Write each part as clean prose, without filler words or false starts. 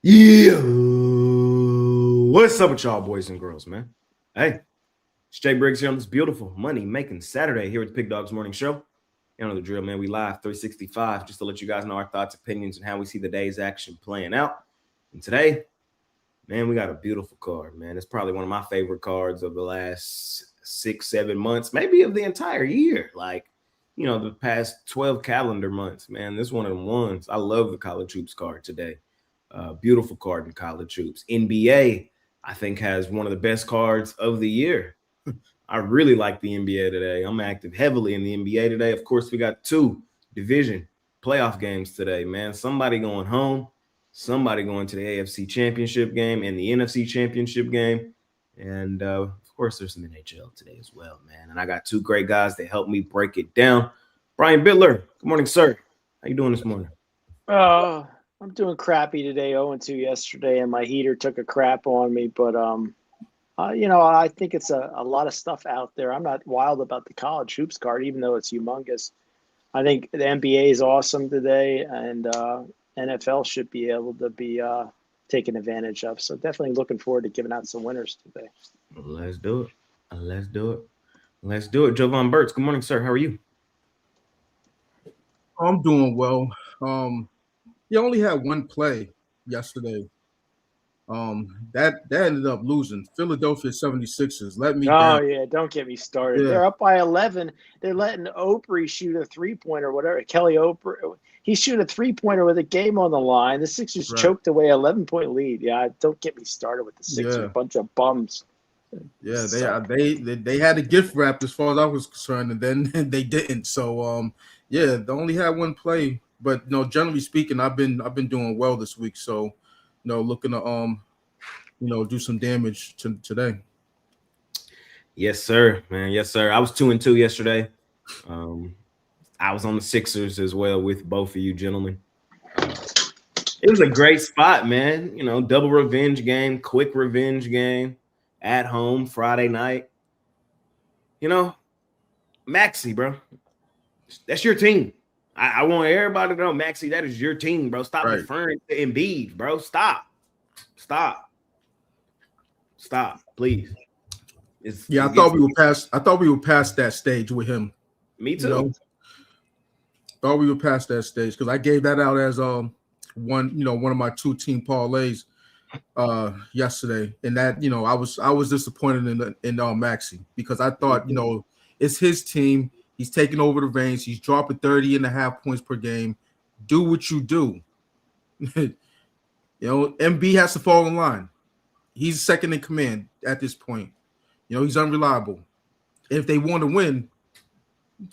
Yeah. What's up with y'all, boys and girls, man? Hey, it's Jay Briggs here on this beautiful money-making Saturday here at the PickDawgz Morning Show. You know the drill, man. We live 365 just to let you guys know our thoughts, opinions, and how we see the day's action playing out. And today, man, we got a beautiful card, man. It's probably one of my favorite cards of the last 6-7 months, maybe of the entire year. Like, the past 12 calendar months, man. This is one of them ones. I love the College Hoops card today. Beautiful card in College Hoops. NBA, I think, has one of the best cards of the year. I really like the NBA today. I'm active heavily in the NBA today. Of course, we got 2 division playoff games today, man. Somebody going home, somebody going to the AFC Championship game and the NFC Championship game. And of course, there's some NHL today as well, man. And I got 2 great guys that help me break it down. Brian Bittler, good morning, sir. How you doing this morning? I'm doing crappy today. 0-2 yesterday, and my heater took a crap on me. But I think it's a lot of stuff out there. I'm not wild about the college hoops card, even though it's humongous. I think the NBA is awesome today, and NFL should be able to be taken advantage of. So definitely looking forward to giving out some winners today. Let's do it. Let's do it. Let's do it. Jovan Burtz, good morning, sir. How are you? I'm doing well. You only had one play yesterday. That ended up losing. Philadelphia 76ers let me down. Yeah, don't get me started. Yeah. They're up by 11. They're letting Oprah shoot a three-pointer, whatever. Kelly Oprah, he's shooting a three-pointer with a game on the line. The Sixers choked away 11-point lead. Yeah, don't get me started with the Sixers. Bunch of bums. Yeah, they had a gift wrap as far as I was concerned, and then they didn't. So they only had one play. But generally speaking, I've been doing well this week. So looking to do some damage today. Yes, sir, man. Yes, sir. I was 2-2 yesterday. I was on the Sixers as well with both of you gentlemen. It was a great spot, man. Double revenge game, quick revenge game at home Friday night. Maxey, bro, that's your team. I want everybody to know, Maxey, that is your team, bro. Stop referring to Embiid, bro. Stop, please. I thought we were past that stage with him. Me too. Thought we were past that stage because I gave that out as one of my 2-team parlays yesterday, and that I was disappointed in Maxey because I thought it's his team. He's taking over the reins. He's dropping 30.5 points per game. Do what you do. MB has to fall in line. He's second in command at this point. He's unreliable. If they want to win,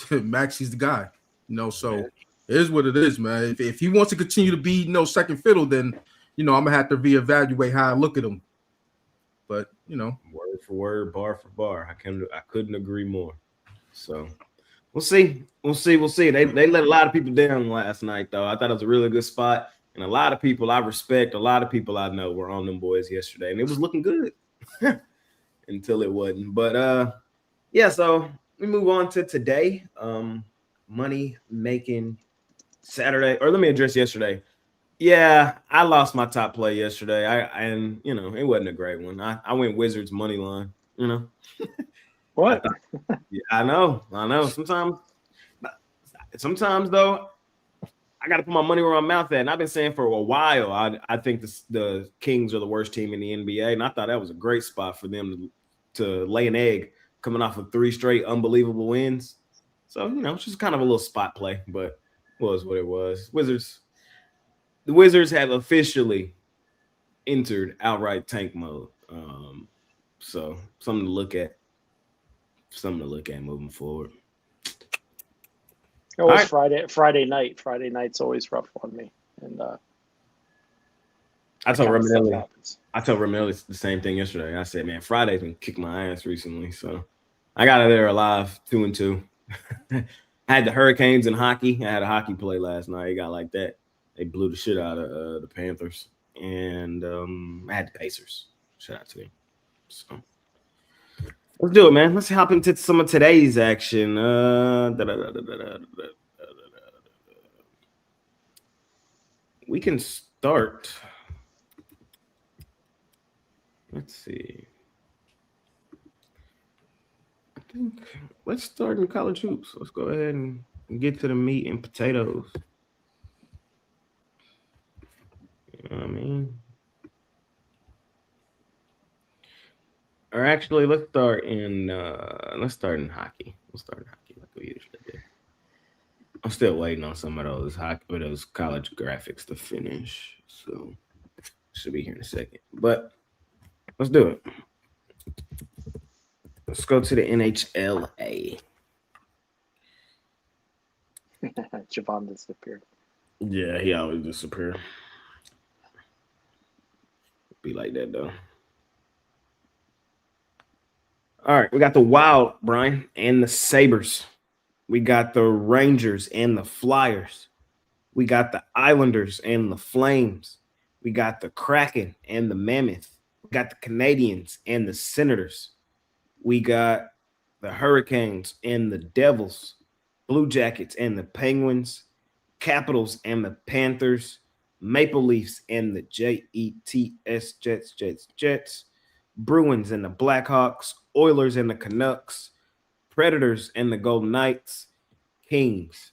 Maxey's the guy. So it is what it is, man. If he wants to continue to be second fiddle, then I'm gonna have to reevaluate how I look at him. But word for word, bar for bar, I couldn't agree more. So we'll see. They let a lot of people down last night, though. I thought it was a really good spot, and a lot of people I respect, a lot of people I know were on them boys yesterday, and it was looking good until it wasn't. But so we move on to today. Money making Saturday, or let me address yesterday. Yeah, I lost my top play yesterday. It wasn't a great one. I went Wizards money line. What? I know. Sometimes though, I got to put my money where my mouth at. And I've been saying for a while, I think the Kings are the worst team in the NBA, and I thought that was a great spot for them to lay an egg coming off of 3 straight unbelievable wins. So it's just kind of a little spot play, but it was what it was. The Wizards have officially entered outright tank mode. So something to look at moving forward. It was Friday night. Friday night's always rough on me. And I told Ramirez the same thing yesterday. I said, man, Friday's been kicking my ass recently. So I got out there alive, 2-2. I had the Hurricanes in hockey. I had a hockey play last night. It got like that. They blew the shit out of the Panthers. And I had the Pacers. Shout out to them. So let's do it, man. Let's hop into some of today's action. We can start Let's see. I think let's start in college hoops. Let's go ahead and get to the meat and potatoes. You know what I mean? Or actually, let's start in hockey. We'll start in hockey like we usually do. I'm still waiting on some of those hockey or those college graphics to finish. So should be here in a second. But let's do it. Let's go to the NHLA. Jovans disappeared. Yeah, he always disappear. Be like that though. All right, we got the Wild, Brian, and the Sabres. We got the Rangers and the Flyers. We got the Islanders and the Flames. We got the Kraken and the Mammoth. We got the Canadiens and the Senators. We got the Hurricanes and the Devils, Blue Jackets and the Penguins, Capitals and the Panthers, Maple Leafs and the Jets, Bruins and the Blackhawks, Oilers and the Canucks, Predators and the Golden Knights, Kings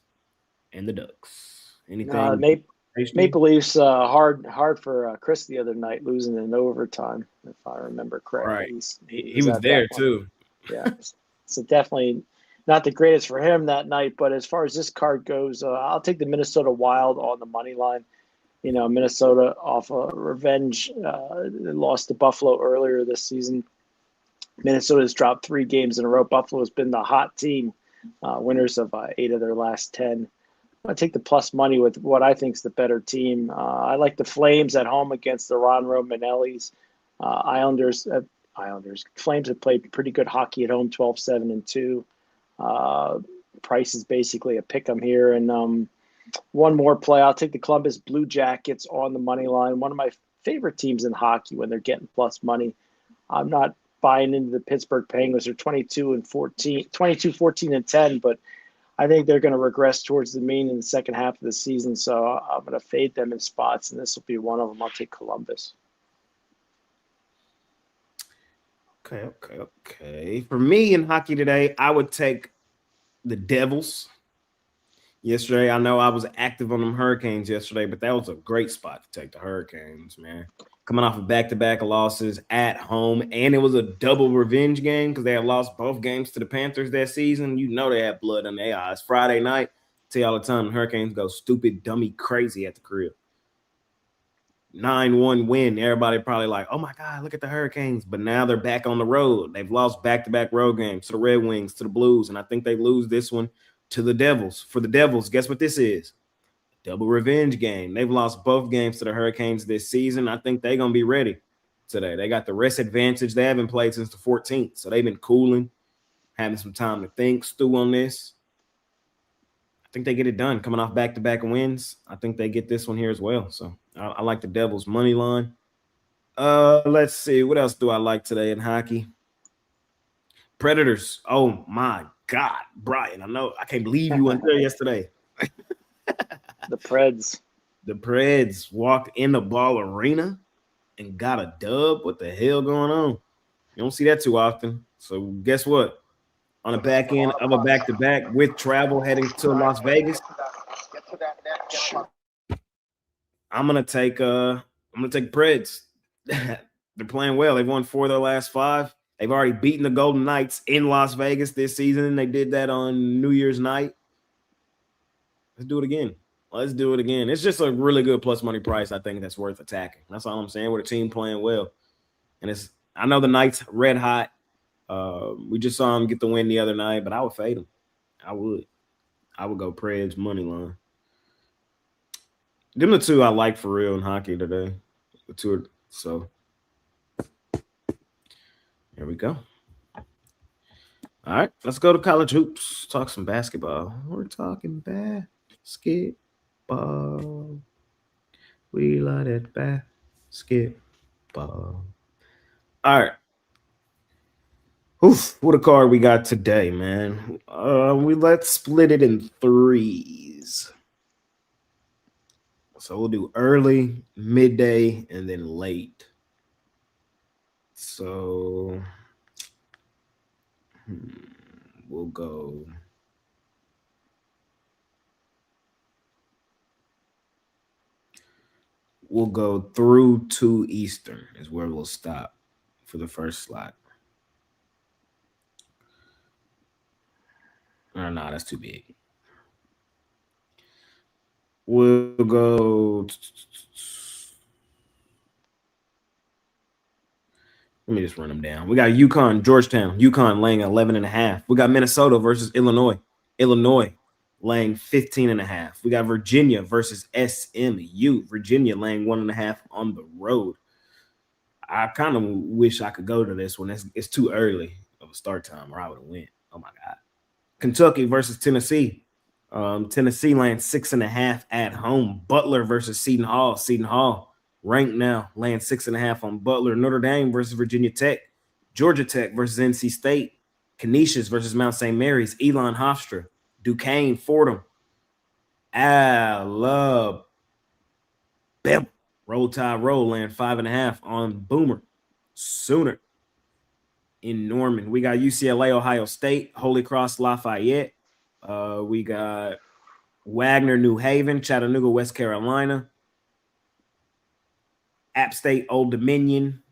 and the Ducks. Anything? Maple Leafs hard for Chris the other night, losing in overtime, if I remember correctly. Right. He was there too. Yeah, so definitely not the greatest for him that night. But as far as this card goes, I'll take the Minnesota Wild on the money line. You know, Minnesota off a revenge. They lost to Buffalo earlier this season. Minnesota's dropped 3 games in a row. Buffalo's been the hot team, winners of 8 of their last 10. I take the plus money with what I think is the better team. I like the Flames at home against the Ron Romanellis. Flames have played pretty good hockey at home, 12-7-2. Price is basically a pick 'em here. And one more play, I'll take the Columbus Blue Jackets on the money line. One of my favorite teams in hockey when they're getting plus money. I'm not buying into the Pittsburgh Penguins. They're 22-14-10, but I think they're going to regress towards the mean in the second half of the season. So I'm going to fade them in spots, and this will be one of them. I'll take Columbus. Okay. For me in hockey today, I would take the Devils. Yesterday, I know I was active on them Hurricanes yesterday, but that was a great spot to take the Hurricanes, man. Coming off of back-to-back losses at home, and it was a double revenge game because they have lost both games to the Panthers that season. You know they have blood on their eyes. Friday night, tell you all the time, the Hurricanes go stupid, dummy, crazy at the crib. 9-1 win. Everybody probably like, oh, my God, look at the Hurricanes. But now they're back on the road. They've lost back-to-back road games to the Red Wings, to the Blues, and I think they lose this one to the Devils. For the Devils, guess what this is? Double revenge game. They've lost both games to the Hurricanes this season. I think they're going to be ready today. They got the rest advantage. They haven't played since the 14th, so they've been cooling, having some time to think, stew on this. I think they get it done. Coming off back-to-back wins, I think they get this one here as well. So I like the Devils' money line. Let's see. What else do I like today in hockey? Predators. Oh, my God, Brian. I can't believe you weren't there yesterday. The Preds. The Preds walked in the Ball Arena and got a dub. What the hell going on? You don't see that too often. So guess what? On the back end of a back-to-back with travel heading to Las Vegas, I'm gonna take Preds. They're playing well. They've won 4 of their last 5. They've already beaten the Golden Knights in Las Vegas this season. They did that on New Year's night. Let's do it again. It's just a really good plus money price. I think that's worth attacking. That's all I'm saying. With a team playing well, and I know the Knights red hot. We just saw them get the win the other night, but I would fade them. I would go Preds money line. Them the 2 I like for real in hockey today. The 2 so here we go. All right, let's go to college hoops. Talk some basketball. We're talking basketball. We like that basketball. All right. Oof, what a card we got today, man. Let's split it in 3s. So we'll do early, midday, and then late. Let's So we'll go. We'll go through 2 Eastern is where we'll stop for the first slot. No, that's too big. We'll go. Let me just run them down. We got UConn, Georgetown. UConn laying 11.5. We got Minnesota versus Illinois. Illinois laying 15.5. We got Virginia versus SMU. Virginia laying 1.5 on the road. I kind of wish I could go to this one. It's too early of a start time, or I would have went. Oh my God. Kentucky versus Tennessee. Tennessee laying 6.5 at home. Butler versus Seton Hall. Seton Hall ranked now, laying 6.5 on Butler. Notre Dame versus Virginia Tech. Georgia Tech versus NC State. Canisius versus Mount St. Mary's. Elon Hofstra. Duquesne, Fordham. Alabama. Roll Tide Roll laying 5.5 on Boomer. Sooner. In Norman, we got UCLA, Ohio State, Holy Cross, Lafayette. We got Wagner, New Haven, Chattanooga, West Carolina. App State, Old Dominion.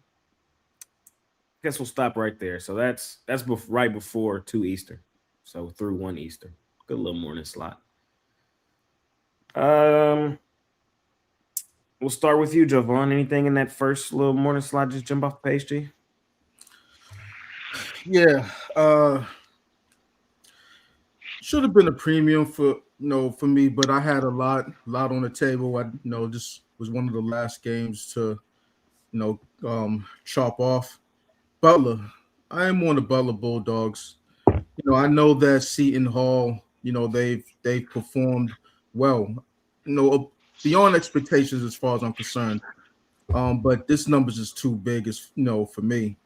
Guess we'll stop right there. So that's right before 2 Eastern. So through 1 Eastern. Good little morning slot. We'll start with you, Jovan. Anything in that first little morning slot just jump off the page to you? Yeah, should have been a premium for me, but I had a lot on the table. This was one of the last games to chop off. Butler, I am on the Butler Bulldogs. I know that Seton Hall, they've performed well, beyond expectations as far as I'm concerned. But this number's just too big, for me.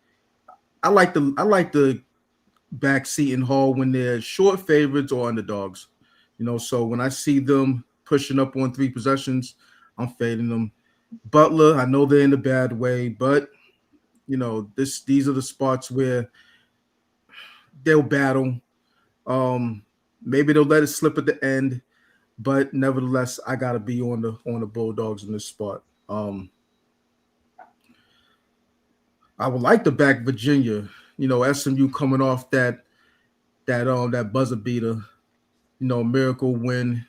I like the back Seton Hall when they're short favorites or underdogs. So when I see them pushing up on 3 possessions, I'm fading them. Butler, I know they're in a bad way, but these are the spots where they'll battle. Maybe they'll let it slip at the end, but nevertheless, I gotta be on the Bulldogs in this spot. I would like to back Virginia. SMU coming off that buzzer beater, miracle win.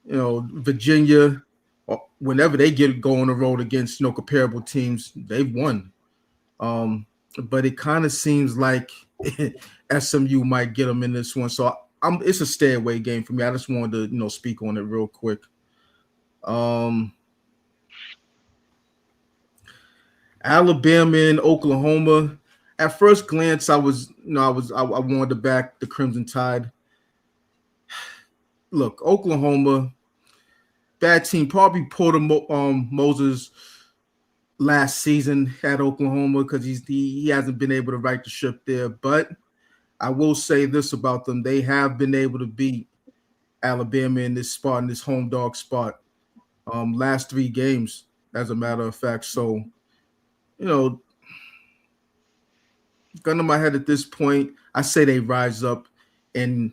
Virginia, whenever they go on the road against comparable teams, they've won. But it kind of seems like SMU might get them in this one. So it's a stay away game for me. I just wanted to speak on it real quick. Alabama and Oklahoma. At first glance, I wanted to back the Crimson Tide. Look, Oklahoma, bad team. Probably Porter Moses last season at Oklahoma because he hasn't been able to right the ship there. But I will say this about them: they have been able to beat Alabama in this spot, in this home dog spot, last 3 games, as a matter of fact. So, gun to my head at this point, I say they rise up and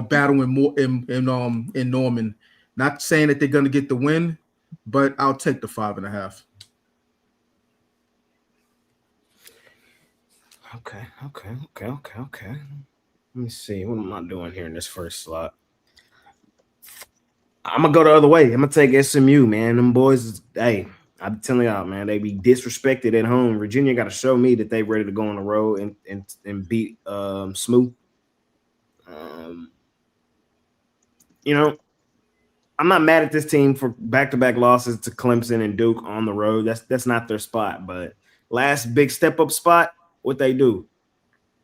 battle in Norman. Not saying that they're going to get the win, but I'll take the 5.5. Okay. Let me see. What am I doing here in this first slot? I'm going to go the other way. I'm going to take SMU, man. Them boys, hey, I'm telling y'all, man, they be disrespected at home. Virginia got to show me that they ready to go on the road and beat Smooth. I'm not mad at this team for back-to-back losses to Clemson and Duke on the road. That's not their spot. But last big step-up spot, what they do?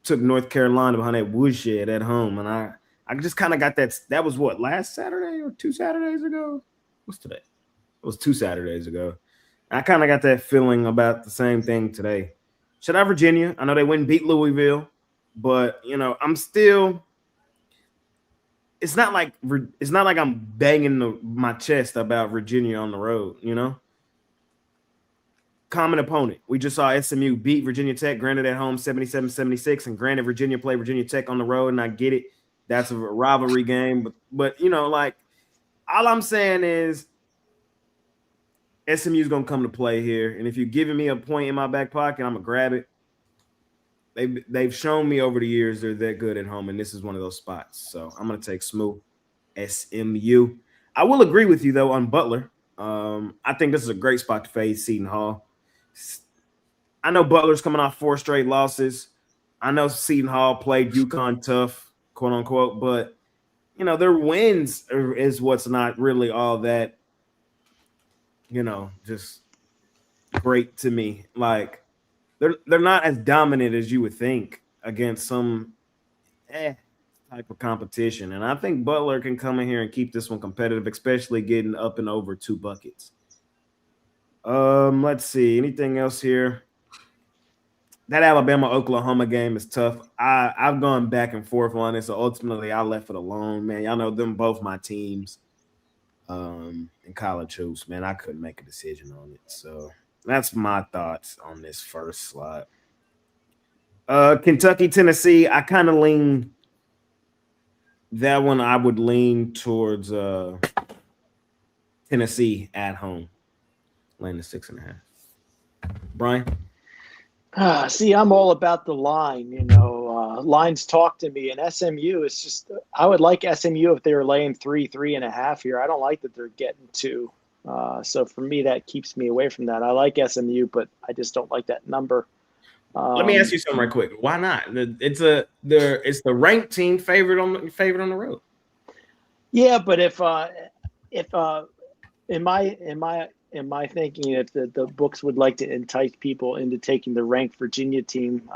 Took North Carolina behind that woodshed at home. And I just kind of got that. That was what, last Saturday or 2 Saturdays ago? What's today? It was 2 Saturdays ago. I kind of got that feeling about the same thing today. Shout out Virginia. I know they went and beat Louisville, but I'm still. It's not like I'm banging my chest about Virginia on the road. common opponent. We just saw SMU beat Virginia Tech, granted at home 77-76, and granted Virginia played Virginia Tech on the road, and I get it. That's a rivalry game, but you know, like, all I'm saying is SMU is going to come to play here, and if you're giving me a point in my back pocket, I'm going to grab it. They've shown me over the years they're that good at home, and this is one of those spots. So I'm going to take Smoo, SMU. I will agree with you, though, on Butler. I think this is a great spot to fade Seton Hall. I know Butler's coming off 4 straight losses. I know Seton Hall played UConn tough, quote unquote, but you know, their wins is what's not really all that, you know, just great to me. Like, they're not as dominant as you would think against some type of competition. And I think Butler can come in here and keep this one competitive, especially getting up and over 2 buckets. Let's see. Anything else here? That Alabama-Oklahoma game is tough. I've gone back and forth on it, so ultimately I left it alone, man. Y'all know them both my teams in college hoops, man. I couldn't make a decision on it. So that's my thoughts on this first slot. Kentucky, Tennessee, I kind of lean that one. I would lean towards Tennessee at home. Laying the 6.5. Brian? See, I'm all about the line. You know, lines talk to me, and SMU is just. I would like SMU if they were laying 3.5 here. I don't like that they're getting 2. So for me, that keeps me away from that. I like SMU, but I just don't like that number. Let me ask you something right quick. Why not? It's the ranked team favored on the road. Yeah, but if in my thinking, if the books would like to entice people into taking the ranked Virginia team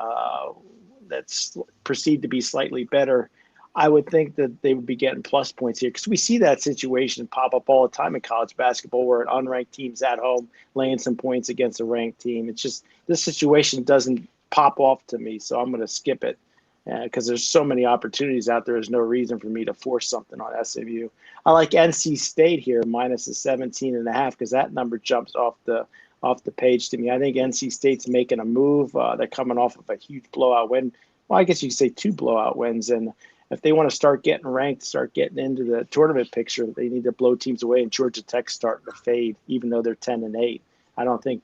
that's perceived to be slightly better, I would think that they would be getting plus points here, because we see that situation pop up all the time in college basketball where an unranked team's at home laying some points against a ranked team. It's just this situation doesn't pop off to me, so I'm going to skip it because there's so many opportunities out there. There's no reason for me to force something on SMU. I like NC State here minus the 17.5 because that number jumps off the page to me. I think NC State's making a move. They're coming off of a huge blowout win. Well, I guess you could say 2 blowout wins, and if they want to start getting ranked, start getting into the tournament picture, they need to blow teams away. And Georgia Tech's starting to fade, even though they're 10-8. I don't think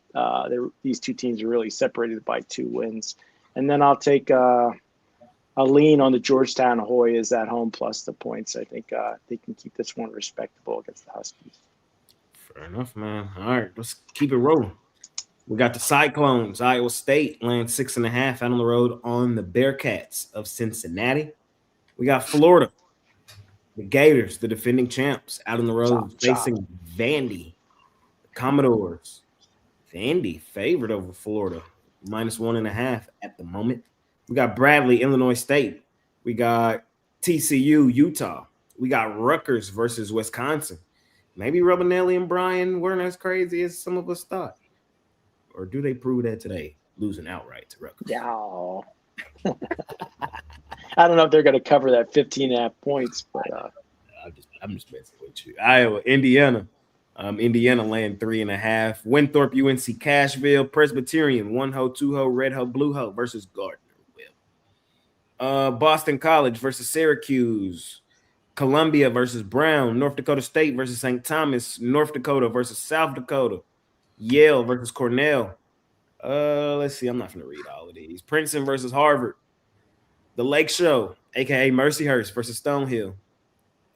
these 2 teams are really separated by 2 wins. And then I'll take a lean on the Georgetown Hoyas at home plus the points. I think they can keep this one respectable against the Huskies. Fair enough, man. All right, let's keep it rolling. We got the Cyclones, Iowa State, laying 6.5 out on the road on the Bearcats of Cincinnati. We got Florida, the Gators, the defending champs, out on the road facing Vandy, the Commodores. Vandy favored over Florida, minus 1.5 at the moment. We got Bradley, Illinois State. We got TCU, Utah. We got Rutgers versus Wisconsin. Maybe Rubinelli and Brian weren't as crazy as some of us thought. Or do they prove that today, losing outright to Rutgers? Yeah. I don't know if they're going to cover that 15.5 points, but I'm just messing with you. Iowa, Indiana. Indiana laying 3.5. Winthrop, UNC Cashville, Presbyterian, 1-ho, 2-ho, red-ho, blue-ho versus Gardner. Boston College versus Syracuse. Columbia versus Brown. North Dakota State versus St. Thomas. North Dakota versus South Dakota. Yale versus Cornell. Let's see. I'm not going to read all of these. Princeton versus Harvard. The Lake Show, a.k.a. Mercyhurst versus Stonehill.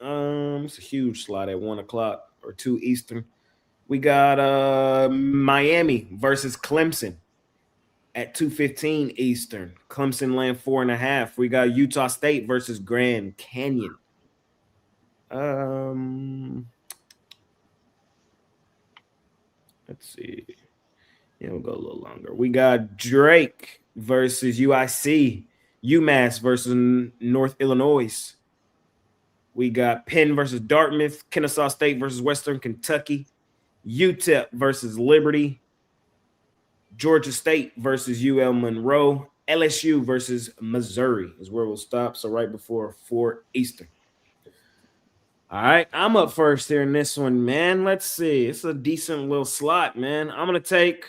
It's a huge slot at 1 o'clock or 2 Eastern. We got Miami versus Clemson at 2:15 Eastern. Clemson laying 4.5. We got Utah State versus Grand Canyon. Let's see. Yeah, we'll go a little longer. We got Drake versus UIC. UMass versus North Illinois. We got Penn versus Dartmouth. Kennesaw State versus Western Kentucky. UTEP versus Liberty. Georgia State versus UL Monroe. LSU versus Missouri is where we'll stop. So right before 4 Eastern. All right, I'm up first here in this one, man. Let's see. It's a decent little slot, man. I'm going to take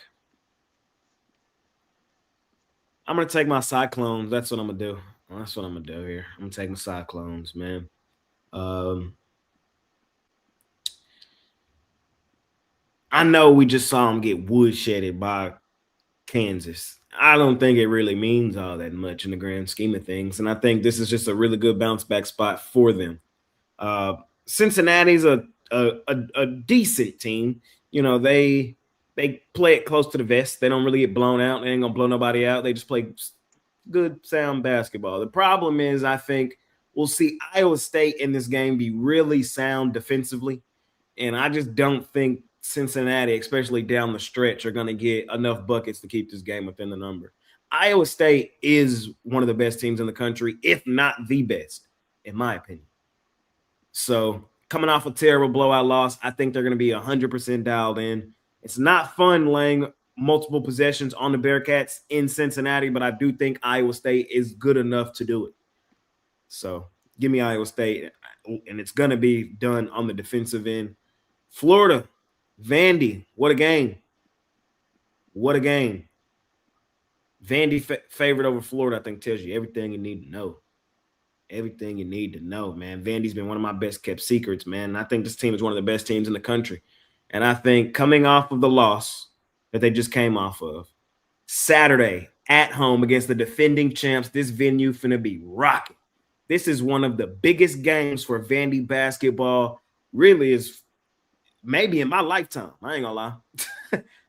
I'm gonna take my Cyclones. That's what I'm gonna do. That's what I'm gonna do here. I'm gonna take my Cyclones, man. I know we just saw them get woodshedded by Kansas. I don't think it really means all that much in the grand scheme of things, and I think this is just a really good bounce back spot for them. Cincinnati's a decent team. You know, they play it close to the vest. They don't really get blown out. They ain't gonna blow nobody out. They just play good, sound basketball. The problem is, I think we'll see Iowa State in this game be really sound defensively, and I just don't think Cincinnati, especially down the stretch, are going to get enough buckets to keep this game within the number. Iowa State is one of the best teams in the country, if not the best, in my opinion. So coming off a terrible blowout loss, I think they're going to be 100% dialed in. It's not fun laying multiple possessions on the Bearcats in Cincinnati, but I do think Iowa State is good enough to do it. So give me Iowa State, and it's going to be done on the defensive end. Florida, Vandy, what a game. What a game. Vandy favored over Florida, I think, tells you everything you need to know. Everything you need to know, man. Vandy's been one of my best kept secrets, man. And I think this team is one of the best teams in the country. And I think coming off of the loss that they just came off of, Saturday at home against the defending champs, this venue finna be rocking. This is one of the biggest games for Vandy basketball, really is maybe in my lifetime. I ain't gonna lie.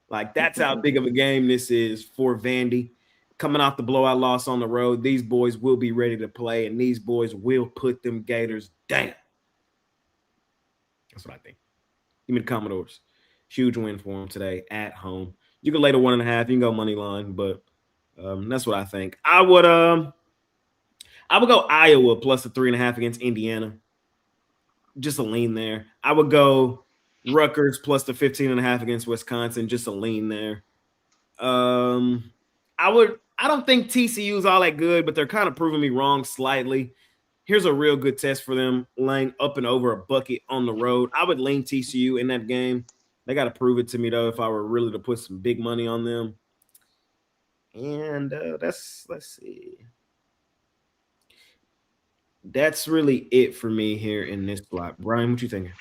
Like, that's how big of a game this is for Vandy. Coming off the blowout loss on the road, these boys will be ready to play, and these boys will put them Gators down. That's what I think. Give me the Commodores. Huge win for them today at home. You can lay the 1.5. You can go money line, but that's what I think. I would go Iowa plus the 3.5 against Indiana. Just a lean there. I would go Rutgers plus the 15.5 against Wisconsin. Just a lean there. I don't think TCU is all that good, but they're kind of proving me wrong slightly. Here's a real good test for them, laying up and over a bucket on the road. I would lean TCU in that game. They got to prove it to me, though, if I were really to put some big money on them. And let's see. That's really it for me here in this block. Brian, what you thinking?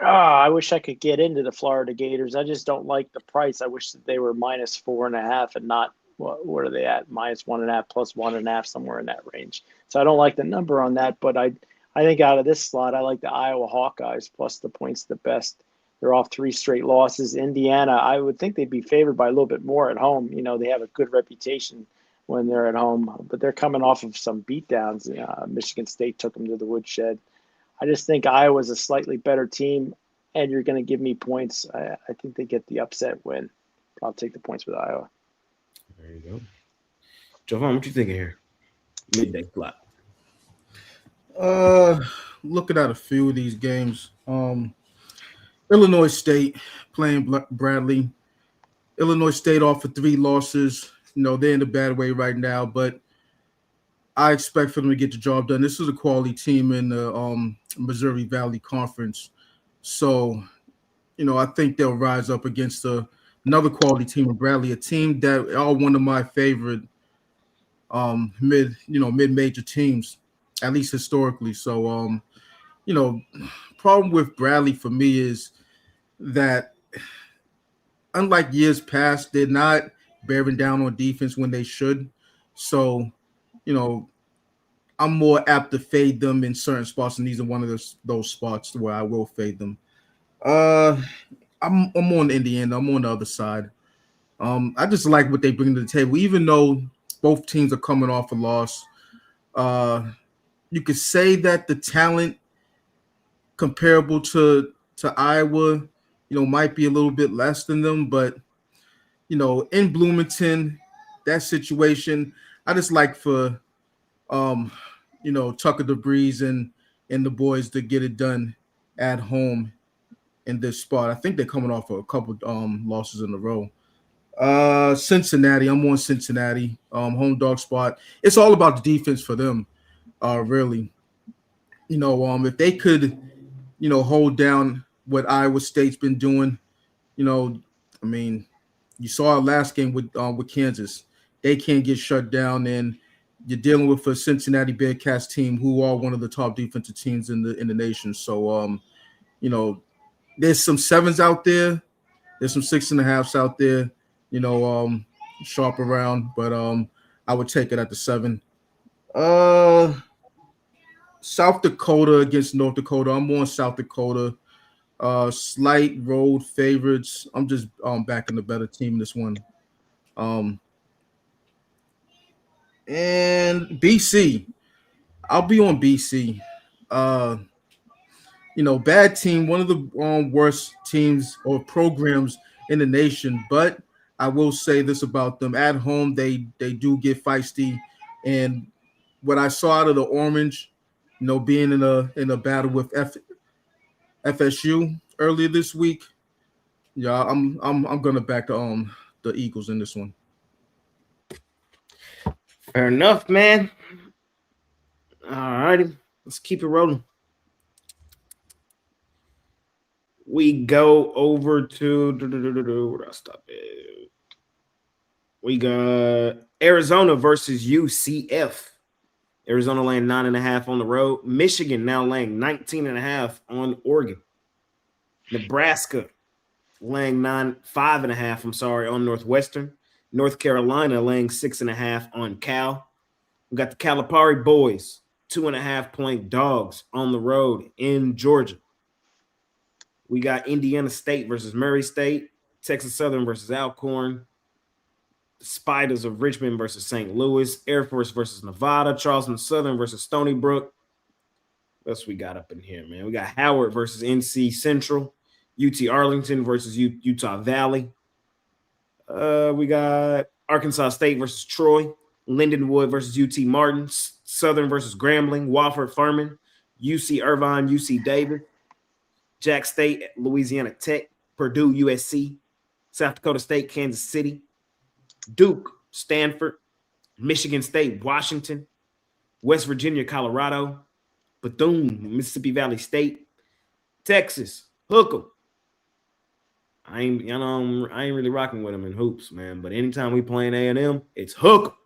I wish I could get into the Florida Gators. I just don't like the price. I wish that they were minus 4.5 and not, what are they at? Minus 1.5 plus 1.5, somewhere in that range. So I don't like the number on that, but I think out of this slot, I like the Iowa Hawkeyes plus the points the best. They're off 3 straight losses. Indiana, I would think they'd be favored by a little bit more at home. You know, they have a good reputation when they're at home, but they're coming off of some beatdowns. Michigan State took them to the woodshed. I just think Iowa's a slightly better team, and you're going to give me points. I think they get the upset win. I'll take the points with Iowa. There you go. Jovan, what you thinking here? Midday slot. Looking at a few of these games. Illinois State playing Bradley. Illinois State off for 3 losses. You know, they're in a bad way right now, but I expect for them to get the job done. This is a quality team in the Missouri Valley Conference. So, you know, I think they'll rise up against another quality team in Bradley, a team that are one of my favorite mid-major teams, at least historically. So, you know, problem with Bradley for me is that unlike years past, they're not bearing down on defense when they should. So, you know, I'm more apt to fade them in certain spots, and these are one of those spots where I will fade them. I'm on Indiana. I'm on the other side. I just like what they bring to the table, even though both teams are coming off a loss. You could say that the talent comparable to Iowa, you know, might be a little bit less than them, but you know, in Bloomington, that situation, I just like for you know, Tucker DeBreeze and the boys to get it done at home in this spot. I think they're coming off a couple losses in a row. Cincinnati, I'm on Cincinnati, home dog spot. It's all about the defense for them, really. You know, if they could, you know, hold down what Iowa State's been doing, you know, I mean, you saw our last game with Kansas. they can't get shut down, and you're dealing with a Cincinnati Bearcats team who are one of the top defensive teams in the nation. So, there's some 7s out there. There's some 6.5s out there, sharp around, but I would take it at the 7. South Dakota against North Dakota. I'm on South Dakota. Slight road favorites. I'm just backing the better team in this one. And BC. I'll be on BC. Bad team, one of the worst teams or programs in the nation. But I will say this about them: at home, they do get feisty. And what I saw out of the Orange, being in a battle with FSU earlier this week, I'm gonna back the Eagles in this one. Fair enough, man. All righty, let's keep it rolling. We go over to where do I stop it? We got Arizona versus UCF. Arizona laying 9.5 on the road. Michigan now laying 19.5 on Oregon. Nebraska laying 5.5. I'm sorry, on Northwestern. North Carolina laying 6.5 on Cal. We got the Calipari boys, 2.5-point dogs on the road in Georgia. We got Indiana State versus Murray State, Texas Southern versus Alcorn, the Spiders of Richmond versus St. Louis, Air Force versus Nevada, Charleston Southern versus Stony Brook. What else we got up in here, man? We got Howard versus NC Central, UT Arlington versus Utah Valley. We got Arkansas State versus Troy, Lindenwood versus UT Martin, Southern versus Grambling, Wofford Furman, UC Irvine, UC Davis, Jack State, Louisiana Tech, Purdue, USC, South Dakota State, Kansas City, Duke, Stanford, Michigan State, Washington, West Virginia, Colorado, Bethune, Mississippi Valley State, Texas, Hook 'em. I ain't really rocking with them in hoops, man. But anytime we playing A&M, it's hook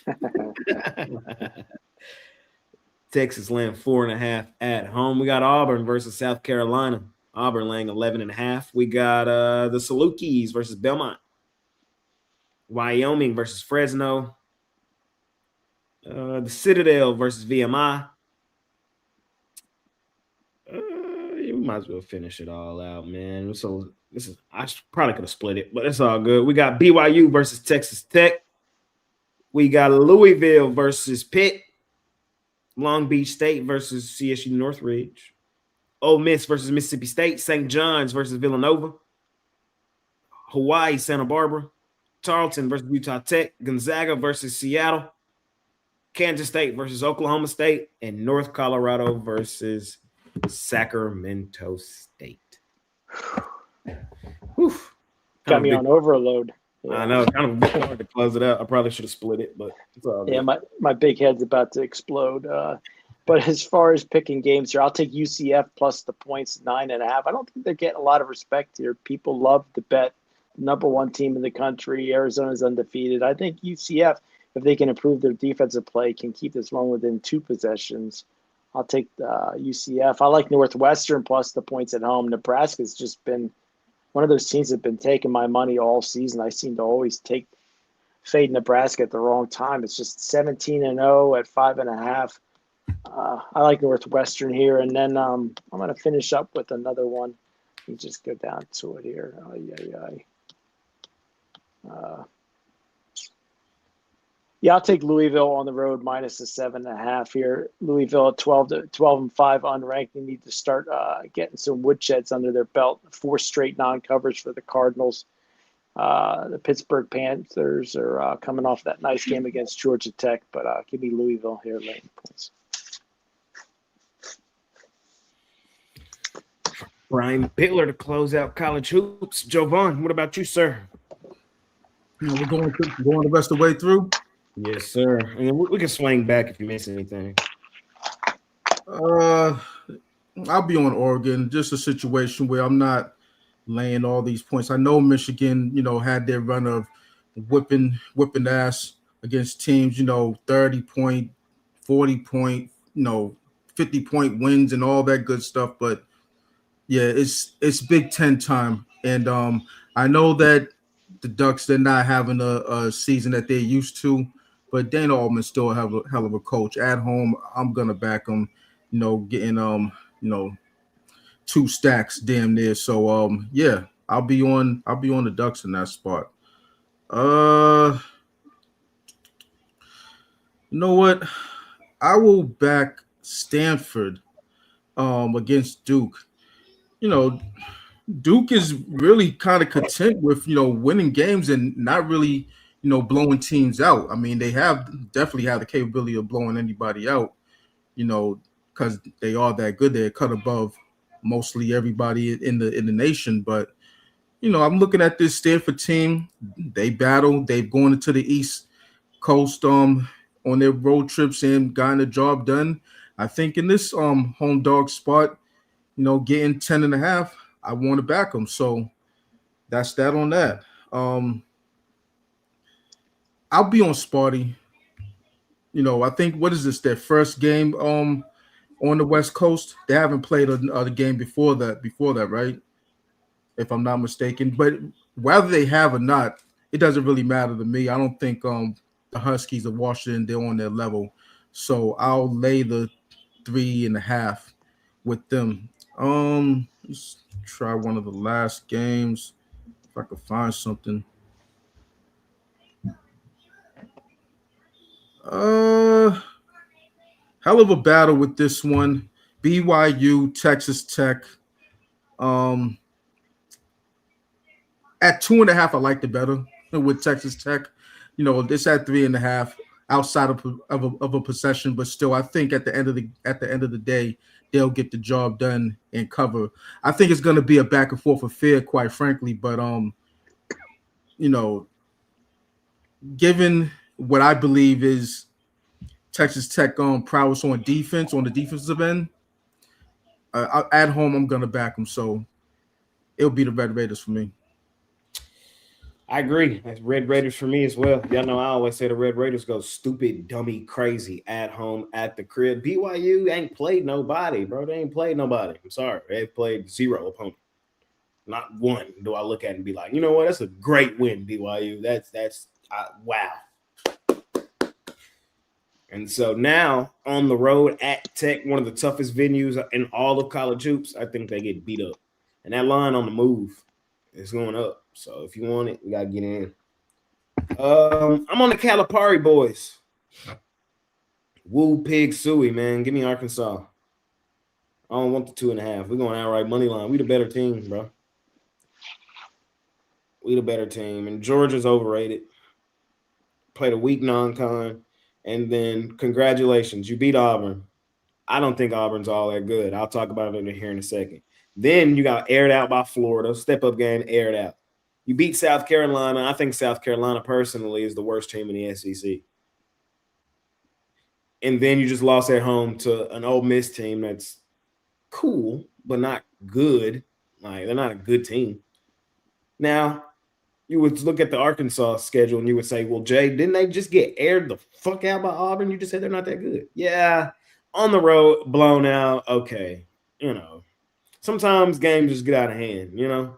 'em. Texas laying 4.5 at home. We got Auburn versus South Carolina. Auburn laying 11.5. We got the Salukis versus Belmont. Wyoming versus Fresno. The Citadel versus VMI. You might as well finish it all out, man. So I probably could have split it, but it's all good. We got BYU versus Texas Tech. We got Louisville versus Pitt. Long Beach State versus CSU Northridge. Ole Miss versus Mississippi State. St. John's versus Villanova. Hawaii, Santa Barbara. Tarleton versus Utah Tech. Gonzaga versus Seattle. Kansas State versus Oklahoma State. And North Colorado versus Sacramento State. Whew. Got me on overload. Yeah. I know, kind of a bit hard to close it out. I probably should have split it, but it's all good. Yeah, my big head's about to explode. But as far as picking games here, I'll take UCF plus the points, 9.5. I don't think they're getting a lot of respect here. People love to bet number one team in the country. Arizona's undefeated. I think UCF, if they can improve their defensive play, can keep this one within 2 possessions. I'll take UCF. I like Northwestern plus the points at home. Nebraska's just been one of those teams that have been taking my money all season. I seem to always fade Nebraska at the wrong time. It's just 17-0 at 5.5. I like Northwestern here, and then I'm going to finish up with another one. Let me just go down to it here. Yeah, I'll take Louisville on the road minus the 7.5 here. Louisville at 12-5 unranked. They need to start getting some woodsheds under their belt. 4 straight non-covers for the Cardinals. The Pittsburgh Panthers are coming off that nice game against Georgia Tech, but give me Louisville here late points. Brian Bittler to close out college hoops. Jovan, what about you, sir? We're going the rest of the way through. Yes, sir. And we can swing back if you miss anything. I'll be on Oregon. Just a situation where I'm not laying all these points. I know Michigan, had their run of whipping ass against teams, 30-point, 40-point, 50-point wins and all that good stuff. But yeah, it's Big Ten time, and I know that the Ducks, they're not having a season that they're used to, but Dana Altman still have a hell of a coach. At home, I'm gonna back him, getting 2 stacks damn near. So yeah, I'll be on the Ducks in that spot. You know what? I will back Stanford against Duke. Duke is really kind of content with winning games and not really blowing teams out. I mean, they definitely have the capability of blowing anybody out, because they are that good. They're cut above mostly everybody in the nation. But I'm looking at this Stanford team. They battle. They've gone into the East Coast on their road trips and gotten the job done. I think in this home dog spot, getting 10.5, I want to back them. So that's that on that. I'll be on Sparty. I think, what is this, their first game on the West Coast? They haven't played a game before that, right? If I'm not mistaken. But whether they have or not, it doesn't really matter to me. I don't think the Huskies of Washington, they're on their level. So I'll lay the 3.5 with them. Let's try one of the last games if I could find something. Hell of a battle with this one. BYU, Texas Tech. At 2.5, I like the better with Texas Tech. It's at 3.5 outside of a possession, but still, I think at the end of the day, they'll get the job done and cover. I think it's going to be a back and forth affair, quite frankly. But given what I believe is Texas Tech prowess on defense, on the defensive end, at home, I'm going to back them. So it'll be the Red Raiders for me. I agree. That's Red Raiders for me as well. Y'all know I always say the Red Raiders go stupid, dummy, crazy at home, at the crib. BYU ain't played nobody, bro. They ain't played nobody. I'm sorry. They've played 0 opponent. Not one do I look at and be like, you know what? That's a great win, BYU. That's wow. And so now on the road at Tech, one of the toughest venues in all of college hoops, I think they get beat up. And that line on the move is going up. So if you want it, we got to get in. I'm on the Calipari boys. Woo pig suey, man. Give me Arkansas. I don't want the 2.5. We're going outright money line. We the better team, bro. We the better team. And Georgia's overrated. Played a weak non-con. And then congratulations, you beat Auburn. I don't think Auburn's all that good. I'll talk about it here in a second. Then you got aired out by Florida. Step-up game, aired out. You beat South Carolina. I think South Carolina personally is the worst team in the SEC. And then you just lost at home to an Ole Miss team that's cool, but not good. Like, they're not a good team. Now, you would look at the Arkansas schedule and you would say, well, Jay, didn't they just get aired the fuck out by Auburn? You just said they're not that good. Yeah, on the road, blown out. Okay, sometimes games just get out of hand, And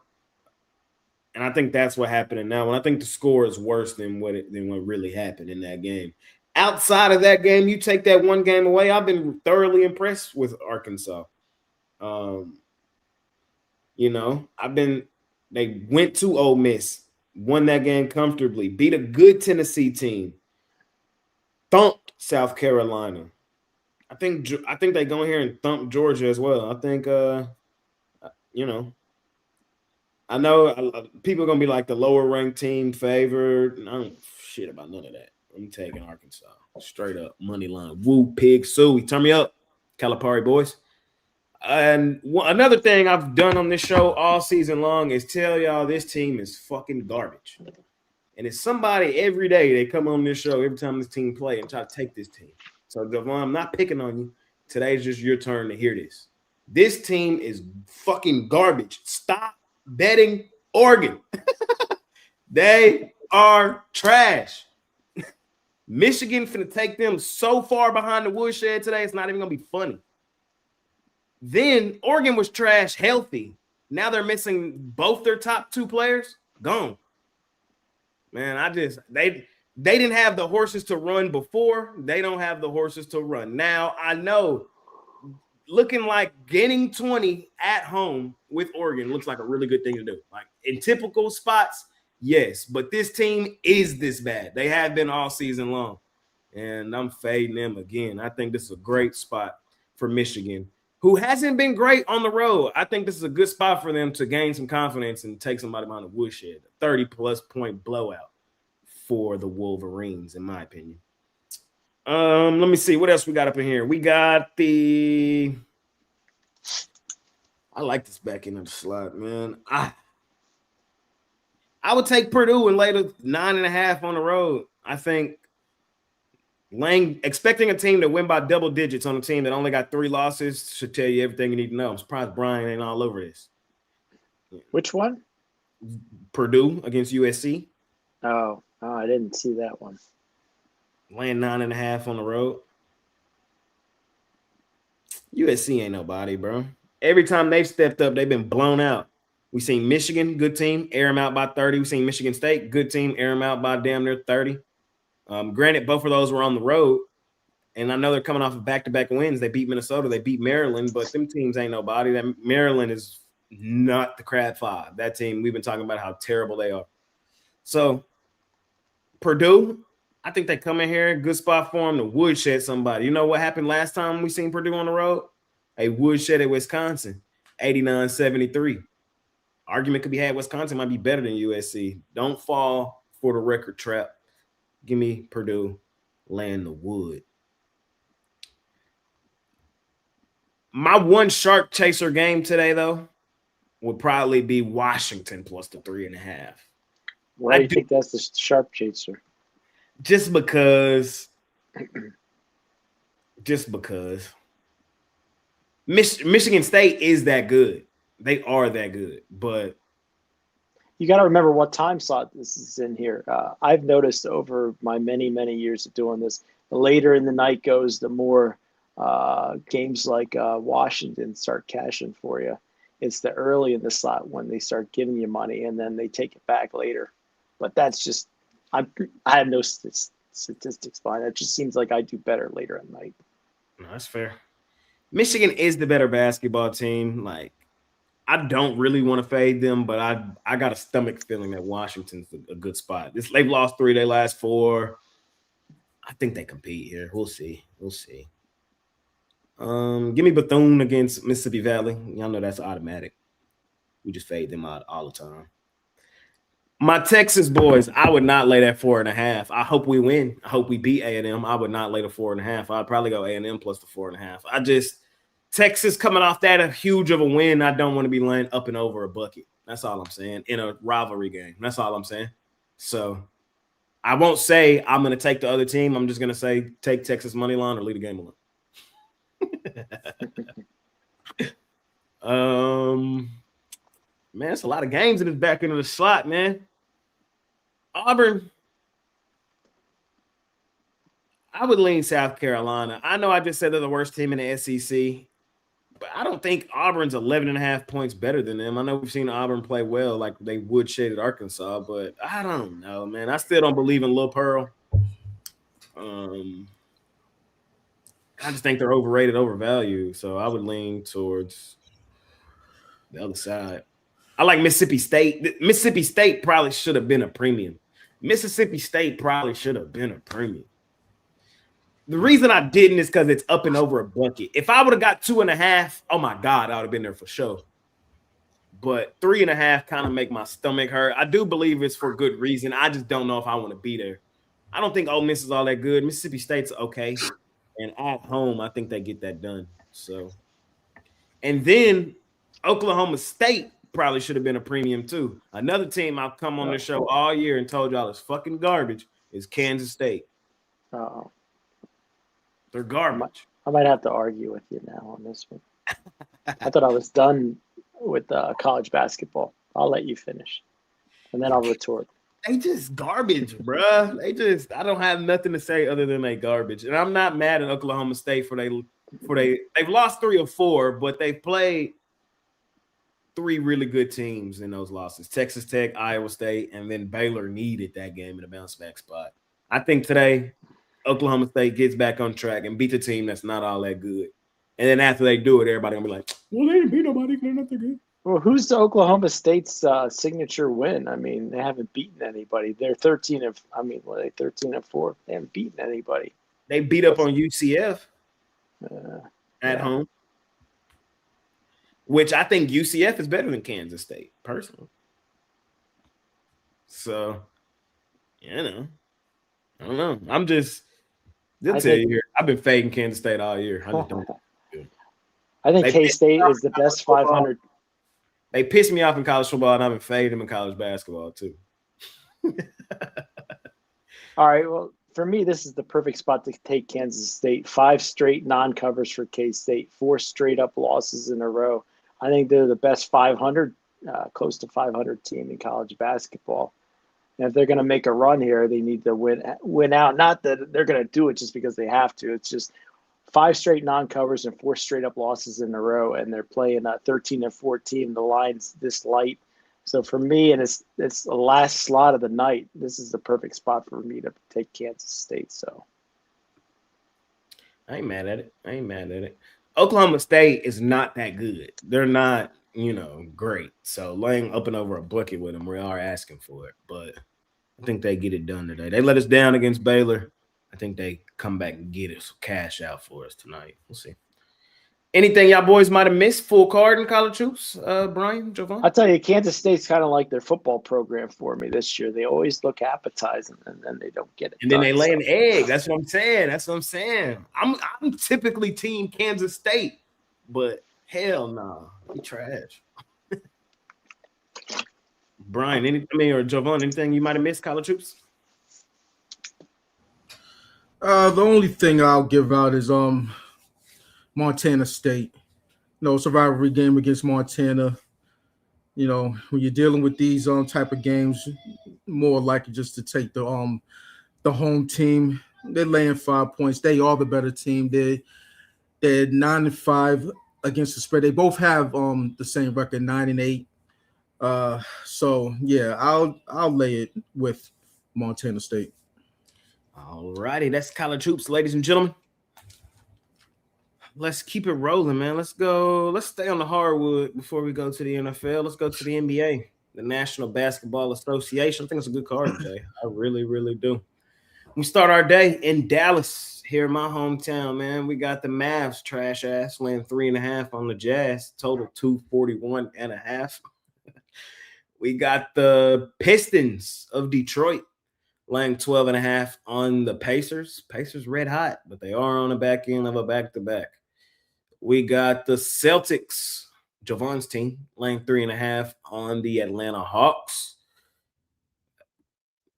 I think that's what happened now. And I think the score is worse than what really happened in that game. Outside of that game, you take that one game away. I've been thoroughly impressed with Arkansas. They went to Ole Miss, won that game comfortably, beat a good Tennessee team, thumped South Carolina. I think they go in here and thump Georgia as well. I think, I know people are going to be like the lower ranked team favored. I don't shit about none of that. I'm taking Arkansas. Straight up. Money line. Woo, pig, suey. Turn me up, Calipari boys. And another thing I've done on this show all season long is tell y'all this team is fucking garbage. And it's somebody every day they come on this show every time this team play and try to take this team. So, Jovan, I'm not picking on you. Today's just your turn to hear this. This team is fucking garbage. Stop betting Oregon. They are trash. Michigan finna take them so far behind the woodshed today, it's not even gonna be funny. Then Oregon was trash healthy. Now they're missing both their top 2 players. Gone. Man, they didn't have the horses to run before. They don't have the horses to run. Now, I know looking like getting 20 at home with Oregon looks like a really good thing to do. Like in typical spots, yes, but this team is this bad. They have been all season long, and I'm fading them again. I think this is a great spot for Michigan, who hasn't been great on the road. I think this is a good spot for them to gain some confidence and take somebody behind the woodshed. 30-plus point blowout for the Wolverines, in my opinion. Let me see what else we got up in here. We got I like this back end of the slot, man. I would take Purdue and lay the 9.5 on the road. I think expecting a team to win by double digits on a team that only got 3 losses should tell you everything you need to know. I'm surprised Brian ain't all over this. Which one? Purdue against USC. Oh, I didn't see that one. Laying 9.5 on the road. USC ain't nobody, bro. Every time they've stepped up, they've been blown out. We seen Michigan, good team, air them out by 30. We seen Michigan State, good team, air them out by damn near 30. Granted, both of those were on the road, and I know they're coming off of back-to-back wins. They beat Minnesota, they beat Maryland, but them teams ain't nobody. That Maryland is not the Crab Five. That team, we've been talking about how terrible they are. So, Purdue, I think they come in here, good spot for them to woodshed somebody. You know what happened last time we seen Purdue on the road? A woodshed at Wisconsin, 89-73. Argument could be had. Wisconsin might be better than USC. Don't fall for the record trap. Give me Purdue laying the wood. My one shark chaser game today, though, would probably be Washington plus the 3.5. Why do you think that's the sharp chaser? Just because Michigan State is that good. They are that good, but you got to remember what time slot this is in here. I've noticed over my many, many years of doing this, the later in the night goes, the more games like Washington start cashing for you. It's the early in the slot when they start giving you money, and then they take it back later. But that's just I have no statistics behind it. It just seems like I do better later at night. No, that's fair. Michigan is the better basketball team. Like, I don't really want to fade them, but I got a stomach feeling that Washington's a good spot. They've lost 3 of their last 4. I think they compete here. We'll see. Give me Bethune against Mississippi Valley. Y'all know that's automatic. We just fade them out all the time. My Texas boys, I would not lay that 4.5. I hope we win. I hope we beat A&M. I would not lay the 4.5. I'd probably go A&M plus the 4.5. Texas coming off that a huge of a win. I don't want to be laying up and over a bucket. That's all I'm saying in a rivalry game. That's all I'm saying. So I won't say I'm going to take the other team. I'm just going to say take Texas money line or leave the game alone. Man, it's a lot of games in this back end of the slot, man. Auburn, I would lean South Carolina. I know I just said they're the worst team in the SEC, but I don't think Auburn's 11.5 points better than them. I know we've seen Auburn play well like they woodshed at Arkansas, but I don't know, man. I still don't believe in Lil Pearl. I just think they're overrated, overvalued, so I would lean towards the other side. I like Mississippi State. Mississippi State probably should have been a premium. The reason I didn't is because it's up and over a bucket. If I would have got 2.5, oh my God, I would have been there for sure. But 3.5 kind of make my stomach hurt. I do believe it's for good reason. I just don't know if I want to be there. I don't think Ole Miss is all that good. Mississippi State's okay. And at home, I think they get that done. So, and then Oklahoma State probably should have been a premium too. Another team I've come on this show all year and told y'all is fucking garbage is Kansas State. Oh, they're garbage. I might have to argue with you now on this one. I thought I was done with college basketball. I'll let you finish, and then I'll retort. They just garbage, bruh. I don't have nothing to say other than they garbage. And I'm not mad at Oklahoma State they've lost 3 or 4, but they've played 3 really good teams in those losses. Texas Tech, Iowa State, and then Baylor needed that game in a bounce back spot. I think today Oklahoma State gets back on track and beat the team that's not all that good. And then after they do it, everybody gonna be like, well, they didn't beat nobody, they're not that good. Well, who's the Oklahoma State's signature win? I mean, they haven't beaten anybody. They're 13 of 4? They haven't beaten anybody. They beat up on UCF at home, which I think UCF is better than Kansas State, personally. So, I don't know. They'll tell you here. I've been fading Kansas State all year. I just don't. I think K-State is the best 500. They pissed me off in college football, and I've been fading them in college basketball, too. All right, well, for me, this is the perfect spot to take Kansas State. 5 straight non-covers for K-State, 4 straight-up losses in a row. I think they're the best 500, close to 500 team in college basketball. And if they're going to make a run here, they need to win out. Not that they're going to do it just because they have to. It's just 5 straight non-covers and 4 straight-up losses in a row, and they're playing 13-14. The line's this light. So for me, and it's the last slot of the night, this is the perfect spot for me to take Kansas State. So I ain't mad at it. Oklahoma State is not that good. They're not, great. So laying up and over a bucket with them, we are asking for it. But I think they get it done today. They let us down against Baylor. I think they come back and get us cash out for us tonight. We'll see. Anything y'all boys might have missed? Full card in college hoops, Brian, Jovan? I'll tell you, Kansas State's kind of like their football program for me this year. They always look appetizing, and then they don't get it. And then they lay an egg. That's what I'm saying. I'm typically team Kansas State, but hell no, we trash. Brian, or Jovan, anything you might have missed college hoops? The only thing I'll give out is Montana State. It's a rivalry game against Montana. When you're dealing with these type of games, more likely just to take the home team. They're laying 5 points. They are the better team. They're 9-5 against the spread. They both have the same record, 9-8. So yeah, I'll lay it with Montana State. All righty, that's college hoops, ladies and gentlemen. Let's keep it rolling, man. Let's go. Let's stay on the hardwood before we go to the NFL. Let's go to the NBA, the National Basketball Association. I think it's a good card today. I really, really do. We start our day in Dallas, here in my hometown, man. We got the Mavs, trash ass, laying 3.5 on the Jazz, total 241.5. We got the Pistons of Detroit, laying 12.5 on the Pacers. Pacers red hot, but they are on the back end of a back-to-back. We got the Celtics, Jovans' team, laying 3.5 on the Atlanta Hawks.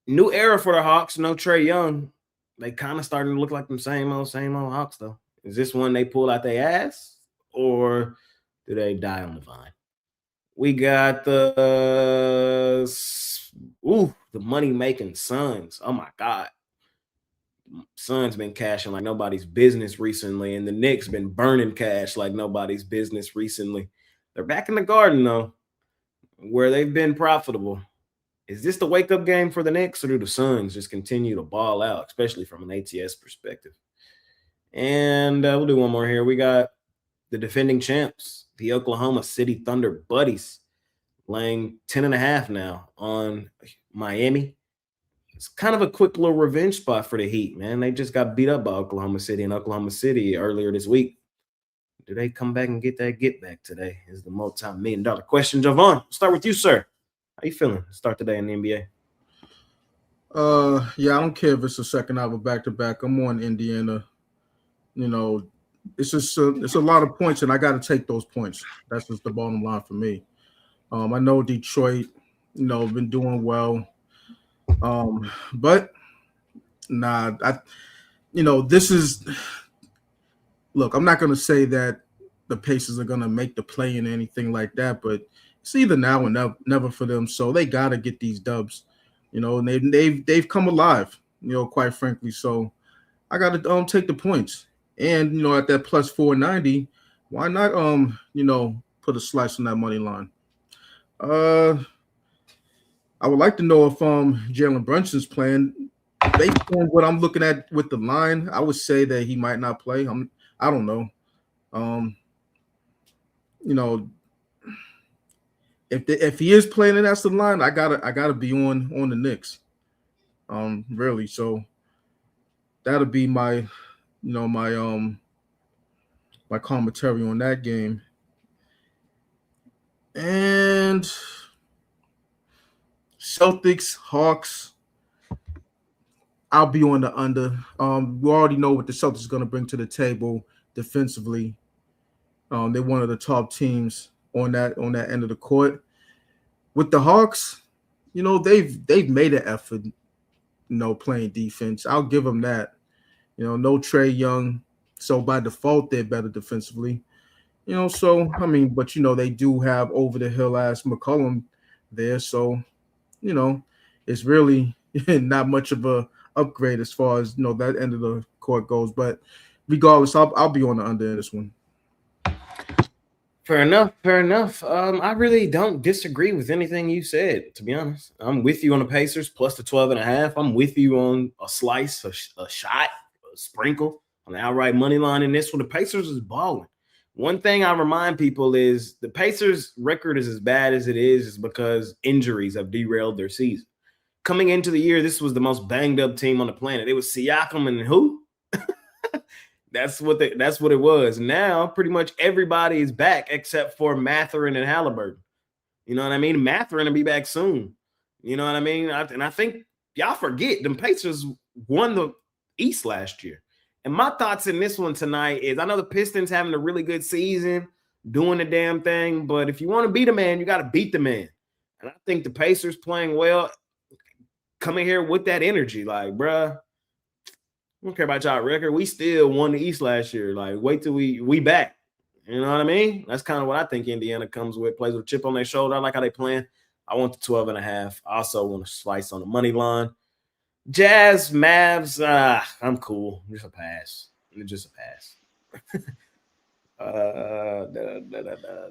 New era for the Hawks, no Trae Young. They kind of starting to look like them same old Hawks, though. Is this one they pull out their ass, or do they die on the vine? We got the money-making Suns. Oh, my God. Suns been cashing like nobody's business recently, and the Knicks been burning cash like nobody's business recently. They're back in the Garden, though, where they've been profitable. Is this the wake-up game for the Knicks, or do the Suns just continue to ball out, especially from an ATS perspective? And we'll do one more here. We got the defending champs, the Oklahoma City Thunder Buddies, laying 10.5 now on Miami. It's kind of a quick little revenge spot for the Heat, man. They just got beat up by Oklahoma City earlier this week. Do they come back and get that get back today? Is the multi-million-dollar question. Jovan, start with you, sir. How you feeling to start today in the NBA? Yeah, I don't care if it's the second hour back-to-back. I'm on Indiana. It's just it's a lot of points, and I got to take those points. That's just the bottom line for me. I know Detroit, been doing well. But nah, this is look, I'm not going to say that the Pacers are going to make the play in anything like that, but it's either now or never for them. So they got to get these dubs. and they've come alive, quite frankly. So I got to take the points, and at that plus 490, why not put a slice on that money line? I would like to know if Jalen Brunson's playing. Based on what I'm looking at with the line, I would say that he might not play. I don't know. If he is playing and that's the line, I gotta be on the Knicks. Really. So that'll be my my commentary on that game. And Celtics, Hawks. I'll be on the under. We already know what the Celtics are going to bring to the table defensively. They're one of the top teams on that end of the court. With the Hawks, they've made an effort, playing defense. I'll give them that. No Trae Young, so by default they're better defensively. So I mean, but they do have over the hill ass McCollum there, so it's really not much of a upgrade as far as that end of the court goes. But regardless, I'll be on the under in this one. Fair enough. I really don't disagree with anything you said, to be honest. I'm with you on the Pacers plus the 12.5. I'm with you on a slice, a shot, a sprinkle on the outright money line in this one. The Pacers is balling. One thing I remind people is the Pacers' record is as bad as it is because injuries have derailed their season. Coming into the year, this was the most banged up team on the planet. It was Siakam and who? That's what it was. Now, pretty much everybody is back except for Mathurin and Halliburton. You know what I mean? Mathurin will be back soon. You know what I mean? And I think y'all forget them Pacers won the East last year. And my thoughts in this one tonight is I know the Pistons having a really good season, doing the damn thing, but if you want to beat a man, you got to beat the man. And I think the Pacers playing well, coming here with that energy, like, bruh, I don't care about y'all record. We still won the East last year. Like, wait till we back. You know what I mean? That's kind of what I think Indiana comes with. Plays with a chip on their shoulder. I like how they playing. I want the 12.5. I also want to slice on the money line. Jazz, Mavs, I'm cool. Just a pass. Just a pass.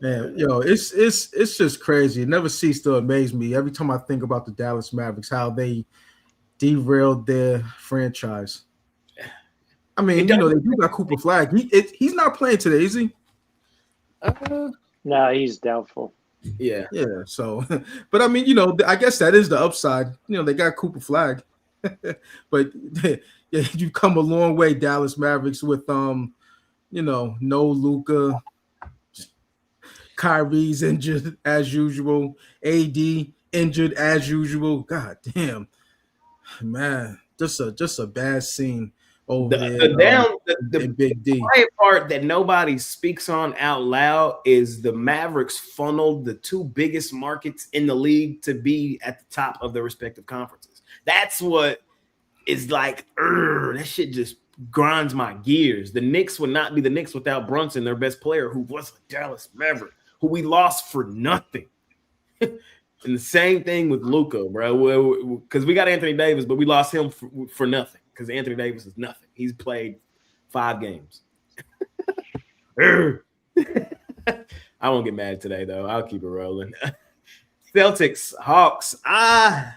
Man, it's just crazy. It never ceases to amaze me every time I think about the Dallas Mavericks, how they derailed their franchise. I mean, they do got Cooper Flag. He's not playing today, is he? No, he's doubtful. Yeah. So, but I mean, I guess that is the upside. They got Cooper Flag, but you come a long way, Dallas Mavericks, with no Luka. Kyrie's injured as usual. AD injured as usual. God damn, man, just a bad scene over there. The Big D. quiet part that nobody speaks on out loud is the Mavericks funneled the two biggest markets in the league to be at the top of their respective conferences. That's what is like. That shit just grinds my gears. The Knicks would not be the Knicks without Brunson, their best player, who was a Dallas Maverick, who we lost for nothing. And the same thing with Luka, bro, because we got Anthony Davis, but we lost him for nothing because Anthony Davis is nothing. He's played 5 games. I won't get mad today, though. I'll keep it rolling. Celtics, Hawks. I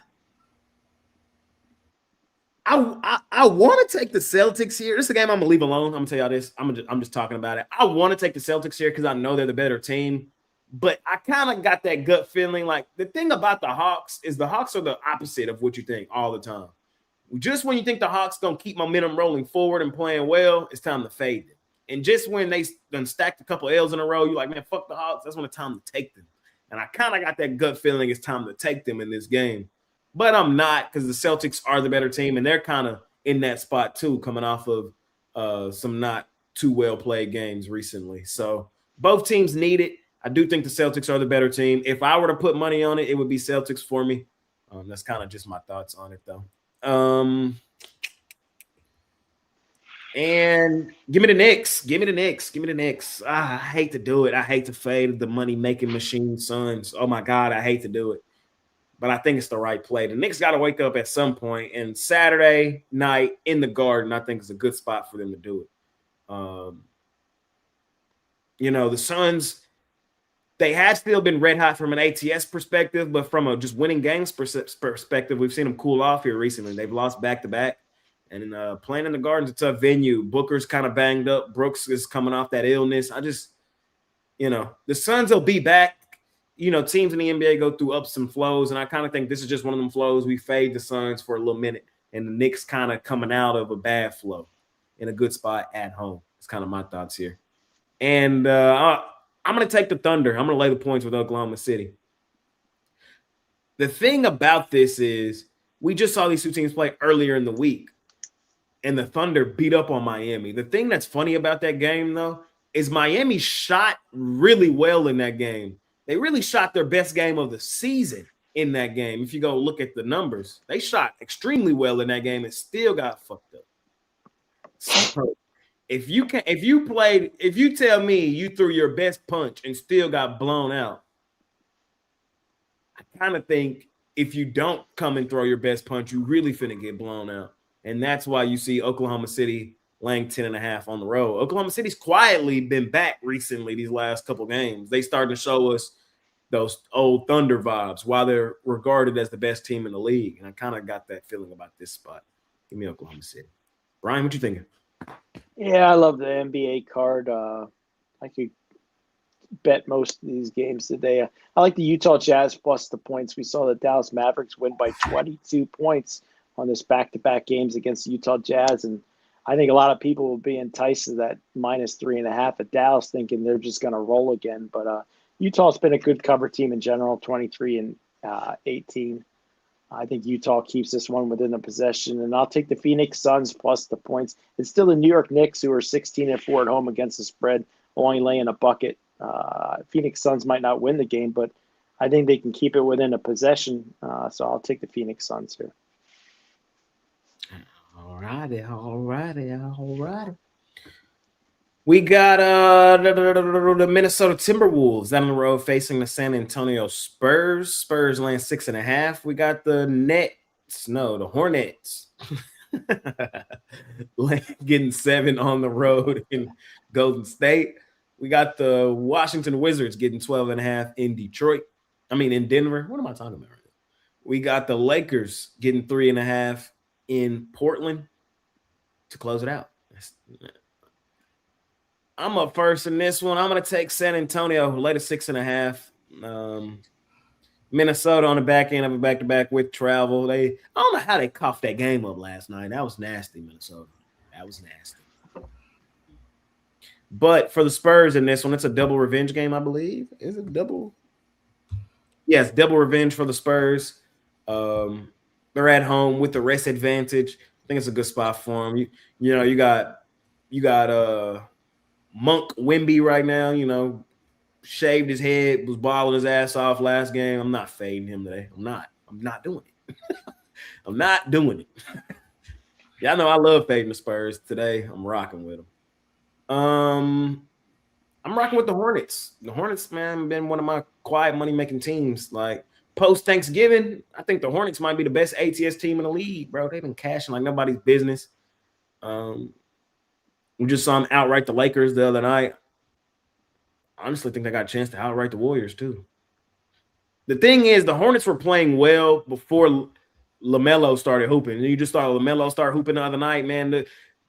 want to take the Celtics here. This is a game I'm gonna leave alone. I'm gonna tell y'all this. I'm just talking about it. I want to take the Celtics here because I know they're the better team. But I kind of got that gut feeling. Like the thing about the Hawks is the Hawks are the opposite of what you think all the time. Just when you think the Hawks gonna keep momentum rolling forward and playing well, it's time to fade them. And just when they done stacked a couple L's in a row, you're like, man, fuck the Hawks. That's when it's time to take them. And I kind of got that gut feeling it's time to take them in this game. But I'm not, because the Celtics are the better team, and they're kind of in that spot too, coming off of some not too well played games recently. So both teams need it. I do think the Celtics are the better team. If I were to put money on it, it would be Celtics for me. That's kind of just my thoughts on it, though. And give me the Knicks. Give me the Knicks. I hate to do it. I hate to fade the money-making machine Suns. Oh, my God, I hate to do it. but I think it's the right play. The Knicks got to wake up at some point, and Saturday night in the Garden, I think is a good spot for them to do it. The Suns, they have still been red hot from an ATS perspective, but from a just winning games perspective, we've seen them cool off here recently. They've lost back-to-back, and playing in the Garden's a tough venue. Booker's kind of banged up. Brooks is coming off that illness. The Suns will be back. Teams in the NBA go through ups and flows, and I kind of think this is just one of them flows. We fade the Suns for a little minute, and the Knicks kind of coming out of a bad flow in a good spot at home. It's kind of my thoughts here. And I'm going to take the Thunder. I'm going to lay the points with Oklahoma City. The thing about this is we just saw these two teams play earlier in the week, and the Thunder beat up on Miami. The thing that's funny about that game, though, is Miami shot really well in that game. They really shot their best game of the season in that game. If you go look at the numbers, they shot extremely well in that game and still got fucked up. So, if you tell me you threw your best punch and still got blown out, I kind of think if you don't come and throw your best punch, you really finna get blown out. And that's why you see Oklahoma City laying 10.5 on the road. Oklahoma City's quietly been back recently these last couple games. They started to show us those old Thunder vibes while they're regarded as the best team in the league. And I kind of got that feeling about this spot. Give me Oklahoma City. Brian, what you thinking? Yeah, I love the NBA card. I could bet most of these games today. I like the Utah Jazz plus the points. We saw the Dallas Mavericks win by 22 points on this back-to-back games against the Utah Jazz, and I think a lot of people will be enticed to that minus 3.5 at Dallas, thinking they're just going to roll again. But Utah's been a good cover team in general, 23-18. I think Utah keeps this one within a possession, and I'll take the Phoenix Suns plus the points. It's still the New York Knicks, who are 16-4 at home against the spread, only laying a bucket. Phoenix Suns might not win the game, but I think they can keep it within a possession. So I'll take the Phoenix Suns here. All righty. We got the Minnesota Timberwolves down the road facing the San Antonio Spurs. Spurs laying 6.5. We got the Hornets getting 7 on the road in Golden State. We got the Washington Wizards getting 12.5 in in Denver. What am I talking about right now? We got the Lakers getting 3.5 in Portland to close it out. I'm up first in this one. I'm going to take San Antonio, later 6.5. Minnesota on the back end of a back-to-back with travel. I don't know how they coughed that game up last night. That was nasty, Minnesota. That was nasty. But for the Spurs in this one, it's a double revenge game, I believe. Is it double? Yes, double revenge for the Spurs. They're at home with the rest advantage. I think it's a good spot for them. You got Monk Wemby right now, shaved his head, was balling his ass off last game. I'm not fading him today. I'm not doing it. I'm not doing it. Y'all know I love fading the Spurs. Today, I'm rocking with them. I'm rocking with the Hornets. The Hornets, man, been one of my quiet money-making teams. Like, post-Thanksgiving, I think the Hornets might be the best ATS team in the league, bro. They've been cashing like nobody's business. We just saw them outright the Lakers the other night. I honestly think they got a chance to outright the Warriors, too. The thing is, the Hornets were playing well before LaMelo started hooping. And you just saw LaMelo start hooping the other night, man.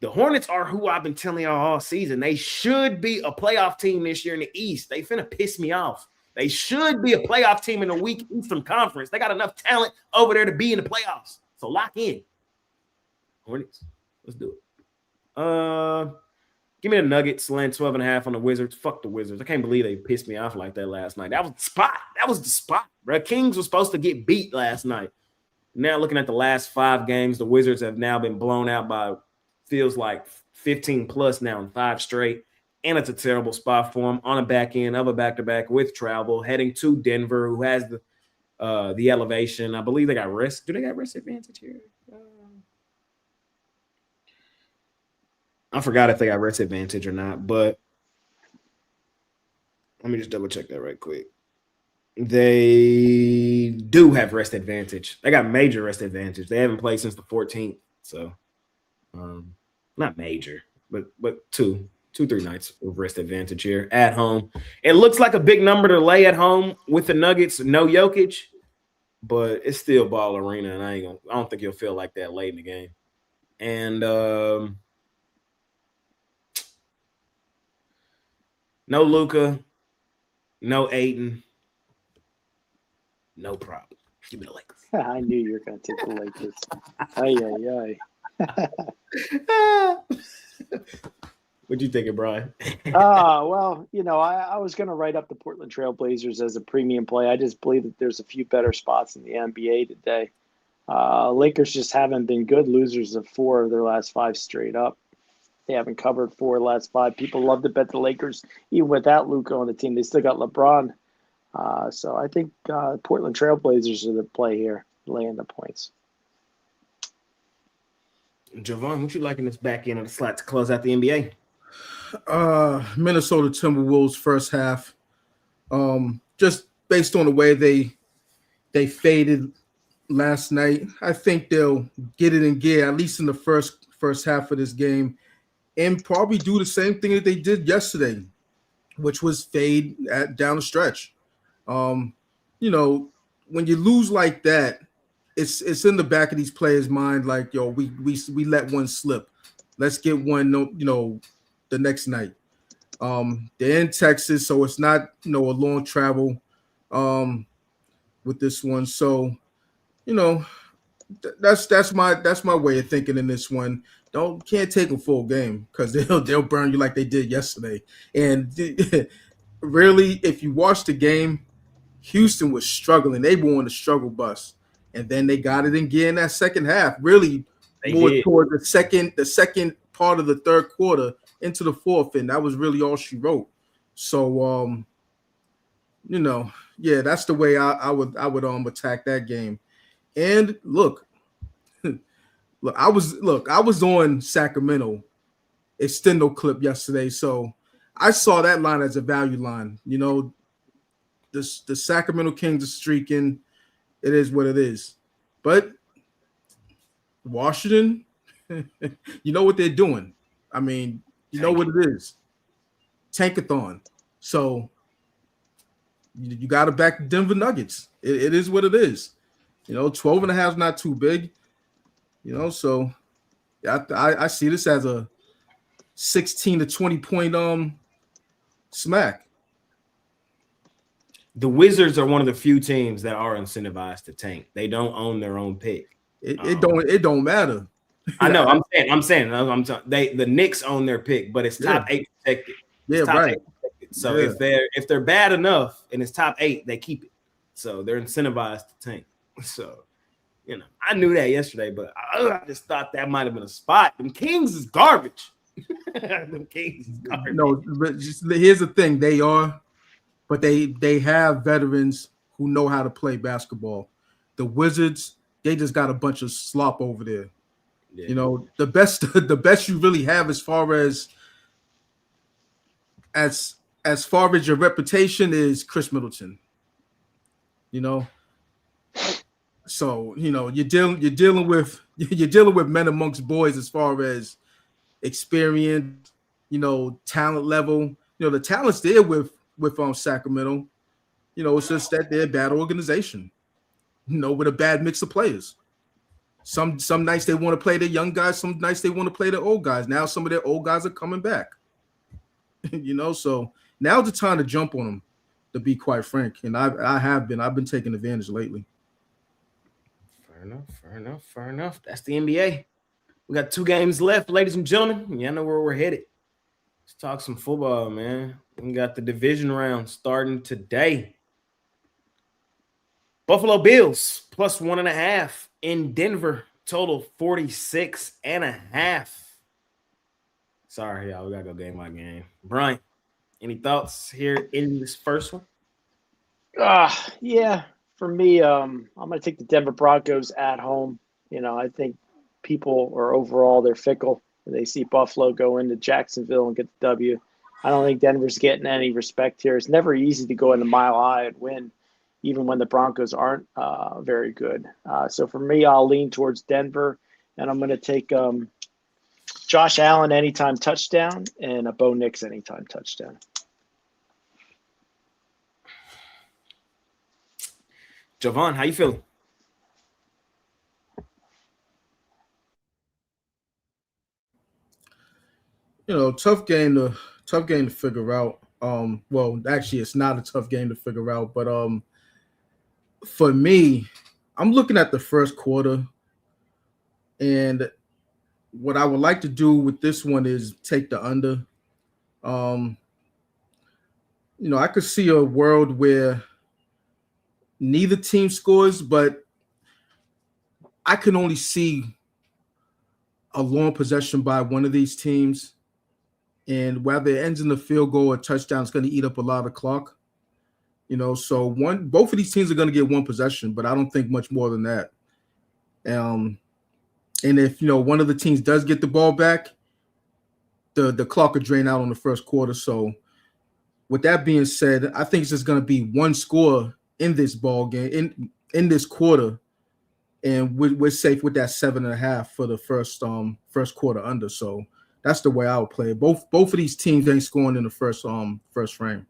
The Hornets are who I've been telling y'all all season. They should be a playoff team this year in the East. They finna piss me off. They should be a playoff team in the weak Eastern Conference. They got enough talent over there to be in the playoffs. So lock in. Hornets, let's do it. Give me the Nuggets, laying 12.5 on the Wizards. Fuck the Wizards. I can't believe they pissed me off like that last night. That was the spot. Bro. Kings was supposed to get beat last night. Now looking at the last 5 games, the Wizards have now been blown out by feels like 15 plus now in 5 straight. And it's a terrible spot for them on the back end of a back-to-back with travel, heading to Denver, who has the elevation. I believe they got rest. Do they got rest advantage here? I forgot if they got rest advantage or not, but let me just double check that right quick. They do have rest advantage. They got major rest advantage. They haven't played since the 14th, so not major, but 3 nights of rest advantage here at home. It looks like a big number to lay at home with the Nuggets. No Jokic, but it's still Ball Arena, and I don't think you'll feel like that late in the game. And no Luka, no Ayton, no problem. Give me the Lakers. I knew you were going to take the Lakers. Ay. What'd you think of Brian? Well, I was going to write up the Portland Trail Blazers as a premium play. I just believe that there's a few better spots in the NBA today. Lakers just haven't been good. Losers of 4 of their last 5 straight up. They haven't covered 4 of the last 5. People love to bet the Lakers. Even without Luka on the team, they still got LeBron. So I think Portland Trail Blazers are the play here, laying the points. Jovan, what you liking this back end of the slot to close out the NBA? Minnesota Timberwolves first half. Just based on the way they faded last night, I think they'll get it in gear at least in the first half of this game, and probably do the same thing that they did yesterday, which was fade down the stretch. When you lose like that, it's in the back of these players' mind, like, yo, we let one slip. Let's get one, the next night. They're in Texas, so it's not, a long travel with this one. So, that's my way of thinking in this one. Can't take a full game because they'll burn you like they did yesterday. And really, if you watch the game, Houston was struggling. They were on the struggle bus, and then they got it in gear in that second half. Really, toward the second part of the third quarter into the fourth, and that was really all she wrote. So, that's the way I would attack that game. And look, I was on Sacramento extendo clip yesterday, so I saw that line as a value line. The Sacramento Kings are streaking. It is what it is. But Washington, you know what they're doing. I mean, you know what it is. Tankathon. So you got to back the Denver Nuggets. It is what it is. 12.5 is not too big. So I see this as a 16 to 20 point smack. The Wizards are one of the few teams that are incentivized to tank. They don't own their own pick. It don't matter. I know. I'm saying. The Knicks own their pick, but it's top 8 protected. It's top 8 protected. So if they're bad enough and it's top 8, they keep it. So they're incentivized to tank. So I knew that yesterday, but I just thought that might have been a spot. Them Kings is garbage. Them Kings is garbage. No, but here's the thing: they are. But they have veterans who know how to play basketball. The Wizards, they just got a bunch of slop over there. Yeah. The best you really have as far as your reputation is Chris Middleton. So you're dealing with men amongst boys as far as experience, talent level. The talent's there with Sacramento. It's just that they're a bad organization, with a bad mix of players. Some nights they want to play the young guys, some nights they want to play the old guys. Now some of their old guys are coming back. So now's the time to jump on them, to be quite frank. And I've been taking advantage lately. Fair enough. That's the NBA. We got 2 games left, ladies and gentlemen. Y'all know where we're headed. Let's talk some football, man. We got the division round starting today. Buffalo Bills plus 1.5 in Denver. Total 46.5. Sorry, y'all. We got to go game by game. Brian, any thoughts here in this first one? Yeah. For me, I'm going to take the Denver Broncos at home. I think people are overall, they're fickle. They see Buffalo go into Jacksonville and get the W. I don't think Denver's getting any respect here. It's never easy to go into Mile High and win. even when the Broncos aren't very good. So for me, I'll lean towards Denver, and I'm going to take Josh Allen anytime touchdown and a Bo Nix anytime touchdown. Jovan, how you feeling? Tough game to figure out. Well, actually, it's not a tough game to figure out, but for me, I'm looking at the first quarter, and what I would like to do with this one is take the under. I could see a world where neither team scores, but I can only see a long possession by one of these teams. And whether it ends in a field goal or touchdown, it's going to eat up a lot of clock. So both of these teams are going to get one possession, but I don't think much more than that. And if one of the teams does get the ball back, the clock will drain out on the first quarter. So with that being said, I think it's just going to be one score in this ball game in this quarter, and we're safe with that 7.5 for the first quarter under. So that's the way I would play it. Both of these teams ain't scoring in the first frame.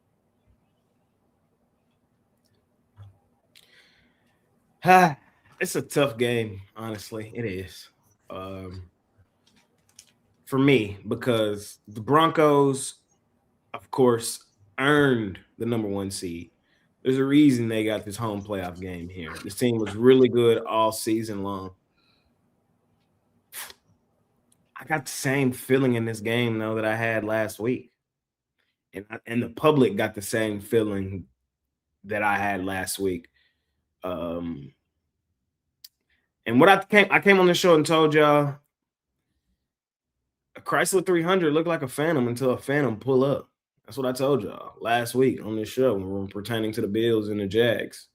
It's a tough game, honestly. It is. For me, because the Broncos, of course, earned the number 1 seed. There's a reason they got this home playoff game here. This team was really good all season long. I got the same feeling in this game, though, that I had last week. And the public got the same feeling that I had last week. And what I came on the show and told y'all, a Chrysler 300 looked like a Phantom until a Phantom pull up. That's what I told y'all last week on this show when we were pertaining to the Bills and the Jags.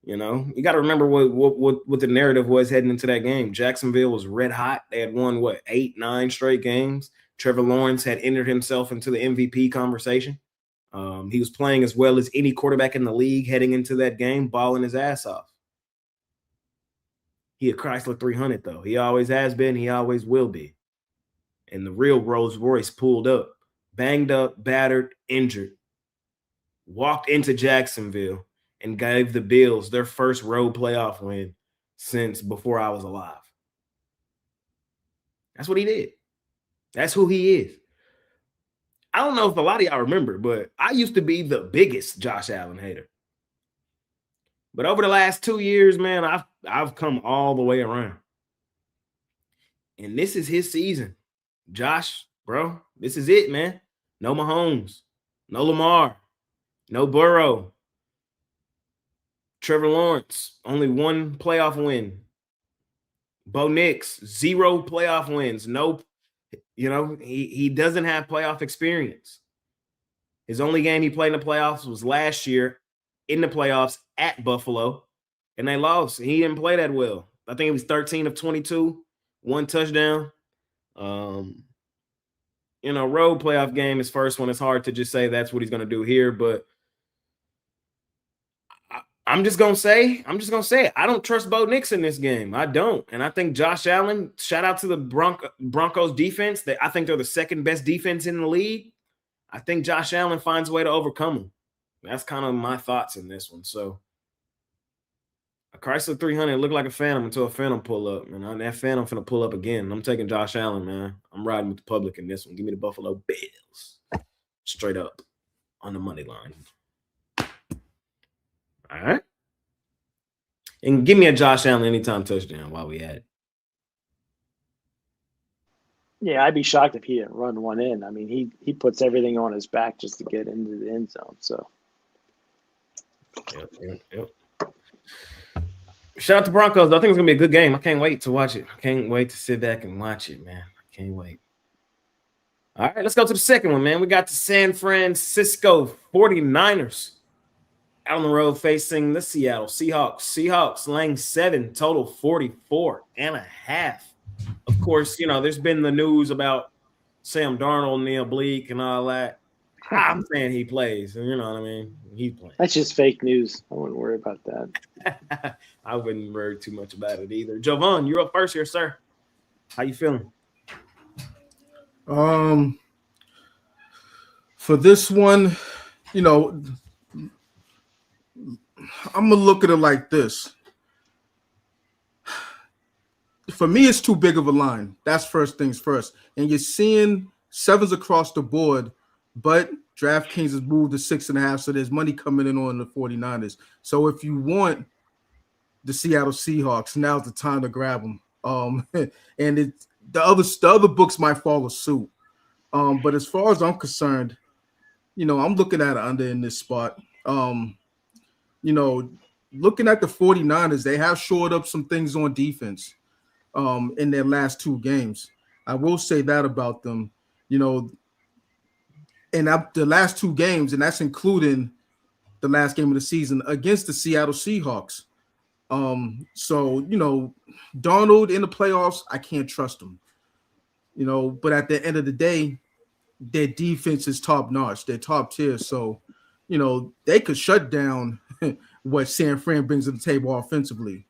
You got to remember what the narrative was heading into that game. Jacksonville was red hot. They had won 8, 9 straight games. Trevor Lawrence had entered himself into the MVP conversation. He was playing as well as any quarterback in the league heading into that game, balling his ass off. He a Chrysler 300 though. He always has been. He always will be. And the real Rolls Royce pulled up. Banged up, battered, injured, walked into Jacksonville and gave the Bills their first road playoff win since before I was alive. That's what he did. That's who he is. I don't know if a lot of y'all remember, but I used to be the biggest Josh Allen hater. But over the last 2 years, man, I've come all the way around. And this is his season. Josh, bro, this is it, man. No Mahomes, no Lamar, no Burrow. Trevor Lawrence, only 1 playoff win. Bo Nix, 0 playoff wins. No, he doesn't have playoff experience. His only game he played in the playoffs was last year in the playoffs at Buffalo, and they lost. He didn't play that well. I think it was 13 of 22, 1 touchdown. Road playoff game, his first one. It's hard to just say that's what he's going to do here, but I'm just going to say it. I don't trust Bo Nix in this game. I don't. And I think Josh Allen, shout out to the Broncos defense. I think they're the second best defense in the league. I think Josh Allen finds a way to overcome them. That's kind of my thoughts in this one. So a Chrysler 300 looked like a Phantom until a Phantom pull up. And that Phantom finna pull up again. I'm taking Josh Allen, man. I'm riding with the public in this one. Give me the Buffalo Bills. Straight up on the money line. All right. And give me a Josh Allen anytime touchdown while we at it. Yeah, I'd be shocked if he didn't run one in. I mean, he puts everything on his back just to get into the end zone. So. Yep. Shout out to Broncos. I think it's going to be a good game. I can't wait to watch it. I can't wait to sit back and watch it, man. I can't wait. All right, let's go to the second one, man. We got the San Francisco 49ers out on the road facing the Seattle Seahawks. Seahawks laying 7, total 44.5. Of course, there's been the news about Sam Darnold and the oblique and all that. I'm saying he plays. You know what I mean? He's playing. That's just fake news. I wouldn't worry about that. I wouldn't worry too much about it either. Jovan, you're up first here, sir. How you feeling? For this one, I'm gonna look at it like this. For me, it's too big of a line. That's first things first. And you're seeing 7s across the board, but DraftKings has moved to 6.5, so there's money coming in on the 49ers. So if you want the Seattle Seahawks, now's the time to grab them. And the other books might follow suit. But as far as I'm concerned, I'm looking at it under in this spot. Looking at the 49ers, they have shored up some things on defense in their last 2 games. I will say that about them, and the last 2 games, and that's including the last game of the season against the Seattle Seahawks. So, Darnold in the playoffs, I can't trust him, but at the end of the day, their defense is top notch. They're top tier. So, they could shut down what San Fran brings to the table offensively.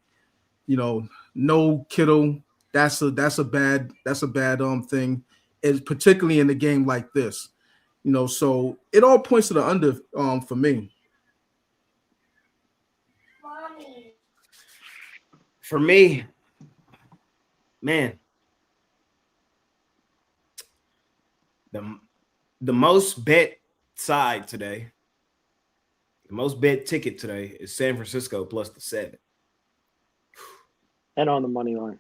No Kittle. That's a bad thing, is particularly in a game like this. So it all points to the under for me. For me, man, the most bet side today, the most bet ticket today is San Francisco plus the 7. And on the money line.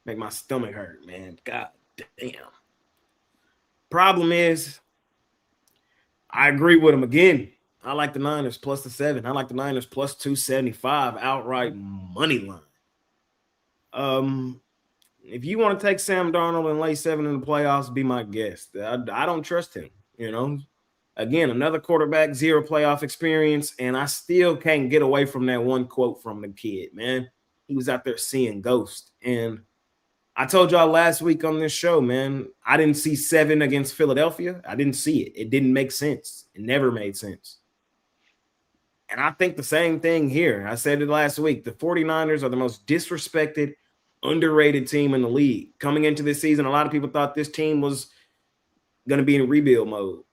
Make my stomach hurt, man. God damn. Problem is, I agree with him again. I like the Niners plus the 7. I like the Niners plus 275 outright money line. If you want to take Sam Darnold and lay 7 in the playoffs, be my guest. I don't trust him. Again, another quarterback, 0 playoff experience, and I still can't get away from that one quote from the kid, man. He was out there seeing ghosts. And I told y'all last week on this show, man, I didn't see 7 against Philadelphia. I didn't see it. It didn't make sense. It never made sense. And I think the same thing here. I said it last week. The 49ers are the most disrespected, underrated team in the league. Coming into this season, a lot of people thought this team was going to be in rebuild mode.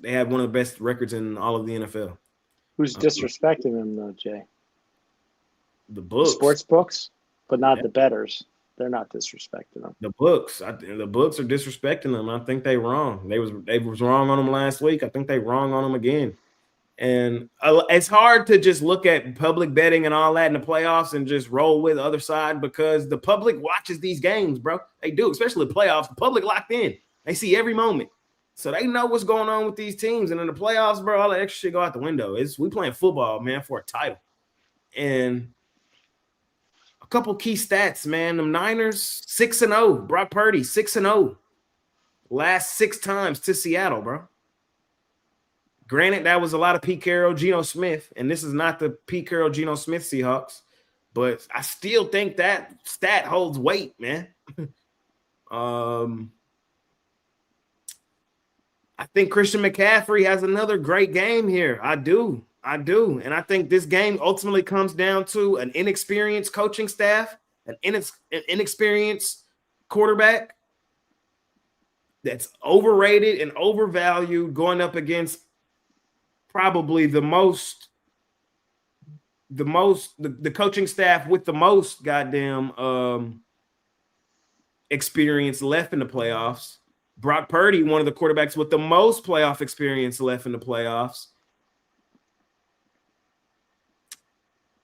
They had one of the best records in all of the NFL. Who's disrespecting them, though, Jay? The books. Sports books, but not the bettors. They're not disrespecting them. The books. The books are disrespecting them. I think they wrong. They was wrong on them last week. I think they wrong on them again. And it's hard to just look at public betting and all that in the playoffs and just roll with the other side, because the public watches these games, bro. They do, especially the playoffs. The public locked in. They see every moment. So they know what's going on with these teams. And in the playoffs, bro, all that extra shit go out the window. We playing football, man, for a title. And a couple key stats, man. The Niners, 6-0. Brock Purdy, 6-0. Last 6 times to Seattle, bro. Granted, that was a lot of Pete Carroll, Geno Smith, and this is not the Pete Carroll, Geno Smith Seahawks, but I still think that stat holds weight, man. I think Christian McCaffrey has another great game here. I do. And I think this game ultimately comes down to an inexperienced coaching staff, an inexperienced quarterback that's overrated and overvalued, going up against probably the coaching staff with the most goddamn experience left in the playoffs. Brock Purdy, one of the quarterbacks with the most playoff experience left in the playoffs.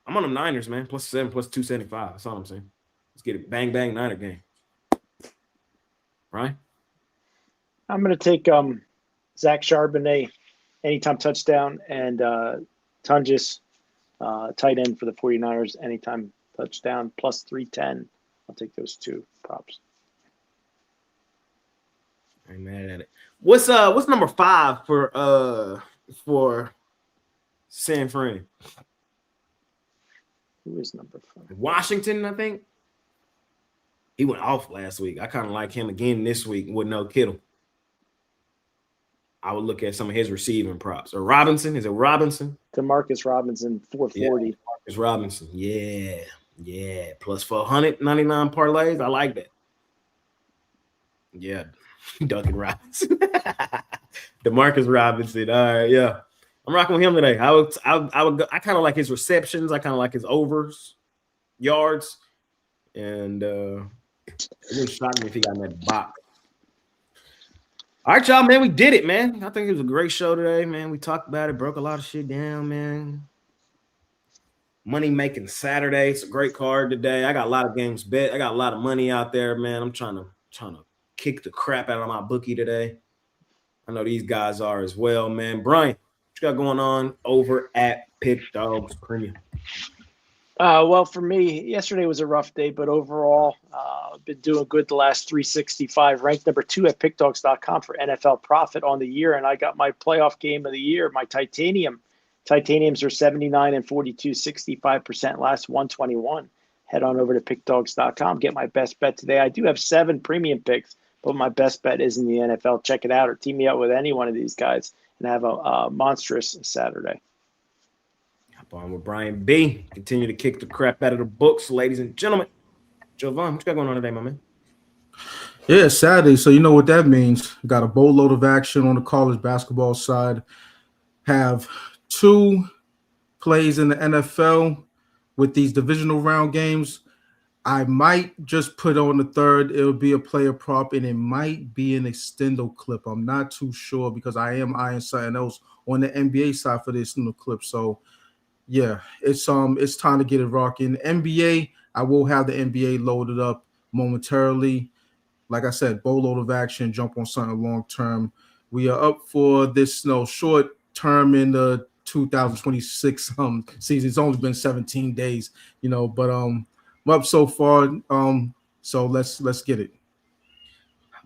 I'm on them Niners, man. Plus 7, plus 275. That's all I'm saying. Let's get it. Bang, bang, Niner game. Right? I'm going to take Zach Charbonnet, anytime touchdown, and Tunges, tight end for the 49ers, anytime touchdown, plus 310. I'll take those 2 props. I ain't mad at it. What's number 5 for San Fran? Who is number 5? Washington, I think. He went off last week. I kind of like him again this week with no Kittle. I would look at some of his receiving props. Or Robinson. Is it Robinson? DeMarcus Robinson, 440. Yeah, Marcus Robinson. Yeah. Yeah. Plus 499 parlays. I like that. Yeah. Duncan Robinson. DeMarcus Robinson. All right. Yeah. I'm rocking with him today. I kind of like his receptions. I kind of like his overs, yards. And it wouldn't shock me if he got in that box. All right, y'all, man. We did it, man. I think it was a great show today, man. We talked about it, broke a lot of shit down, man. Money making Saturday. It's a great card today. I got a lot of games bet. I got a lot of money out there, man. I'm trying to kick the crap out of my bookie today. I know these guys are as well, man. Brian, what you got going on over at Pick Dawgz Premium? Well, for me, yesterday was a rough day, but overall, I've been doing good the last 365. Ranked number 2 at PickDawgz.com for NFL profit on the year, and I got my playoff game of the year, my titanium. Titaniums are 79 and 42, 65%, last 121. Head on over to PickDawgz.com. Get my best bet today. I do have 7 premium picks, but my best bet is in the NFL. Check it out or team me up with any one of these guys and have a monstrous Saturday. Hop on with Brian B. Continue to kick the crap out of the books, ladies and gentlemen. Jovan, what you got going on today, my man? Yeah, Saturday. So you know what that means. Got a boatload of action on the college basketball side. Have 2 plays in the NFL with these divisional round games. I might just put on the third. It'll be a player prop, and it might be an extendo clip. I'm not too sure because I am eyeing something else on the NBA side for this new clip. So yeah, it's time to get it rocking. NBA, I will have the NBA loaded up momentarily. Like I said, boatload of action, jump on something long term. We are up for this short term in the 2026 season. It's only been 17 days, but I'm up so far. So let's get it.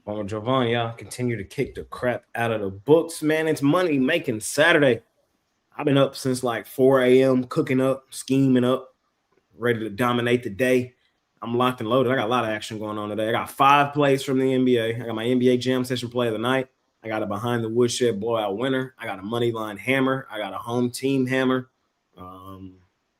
On Jovan, y'all continue to kick the crap out of the books, man. It's money making Saturday. I've been up since like 4 a.m. cooking up, scheming up, ready to dominate the day. I'm locked and loaded. I got a lot of action going on today. I got 5 plays from the NBA. I got my NBA Jam Session play of the night. I got a behind the woodshed blowout winner. I got a money line hammer. I got a home team hammer. I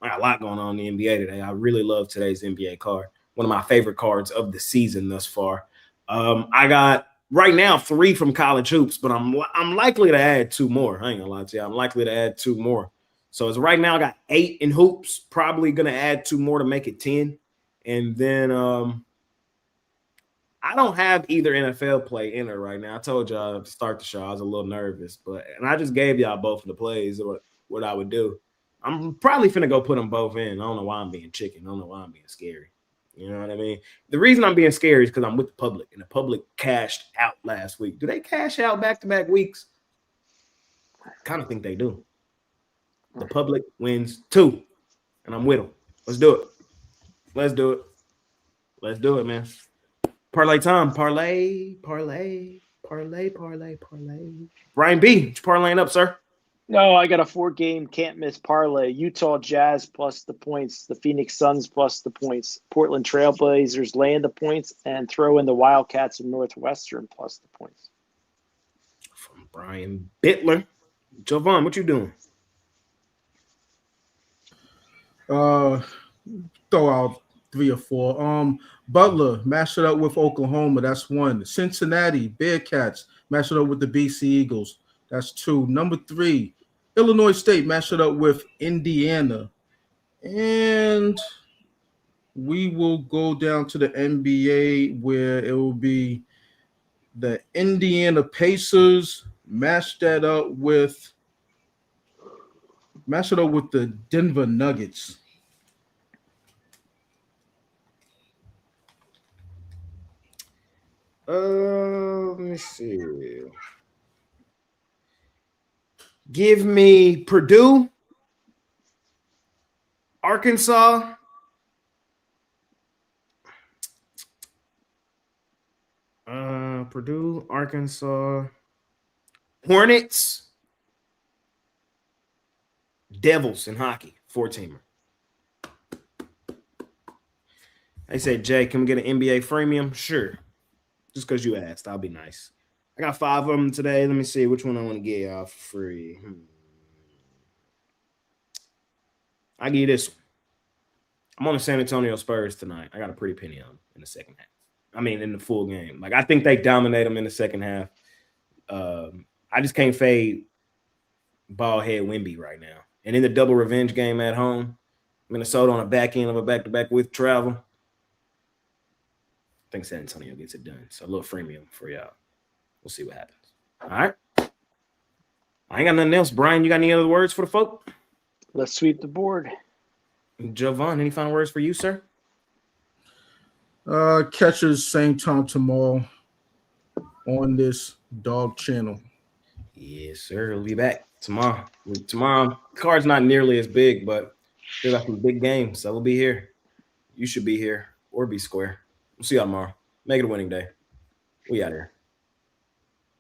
got a lot going on in the NBA today. I really love today's NBA card. One of my favorite cards of the season thus far. I got right now 3 from college hoops, but I'm likely to add 2 more. I ain't gonna lie to you. I'm likely to add 2 more. So as right now, I got 8 in hoops. Probably gonna add 2 more to make it 10. And then I don't have either NFL play in it right now. I told y'all to start the show. I was a little nervous, and I just gave y'all both of the plays of what I would do. I'm probably finna go put them both in. I don't know why I'm being chicken. I don't know why I'm being scary. You know what I mean? The reason I'm being scary is because I'm with the public, and the public cashed out last week. Do they cash out back-to-back weeks? I kind of think they do. The public wins 2, and I'm with them. Let's do it. Let's do it. Let's do it, man. Parlay time. Parlay. Brian B, what you parlaying up, sir? No, I got a 4-game can't-miss parlay. Utah Jazz plus the points, the Phoenix Suns plus the points, Portland Trailblazers laying the points, and throw in the Wildcats of Northwestern plus the points. From Brian Bittler. Jovan, what you doing? Throw out 3 or 4. Butler, match it up with Oklahoma. That's 1. Cincinnati Bearcats, match it up with the BC Eagles. That's 2. Number 3, Illinois State, match it up with Indiana. And we will go down to the NBA where it will be the Indiana Pacers, match it up with the Denver Nuggets. Let me see. Give me Purdue, Arkansas, Purdue, Arkansas, Hornets, Devils in hockey, 4-teamer. They said, Jay, can we get an NBA freemium? Sure. Just because you asked, I'll be nice. I got 5 of them today. Let me see which one I want to get y'all for free. I give you this one. I'm on the San Antonio Spurs tonight. I got a pretty penny on them in the second half. I mean, in the full game. Like, I think they dominate them in the second half. I just can't fade ballhead Wemby right now. And in the double revenge game at home, Minnesota on the back end of a back-to-back with travel, I think San Antonio gets it done. So a little freemium for y'all. We'll see what happens. All right. I ain't got nothing else. Brian, you got any other words for the folk? Let's sweep the board. Jovan, any final words for you, sir? Catches same time tomorrow on this dog channel. Yes, sir. We'll be back tomorrow. Tomorrow, the card's not nearly as big, but still got some big games. So we'll be here. You should be here or be square. We'll see y'all tomorrow. Make it a winning day. We out here.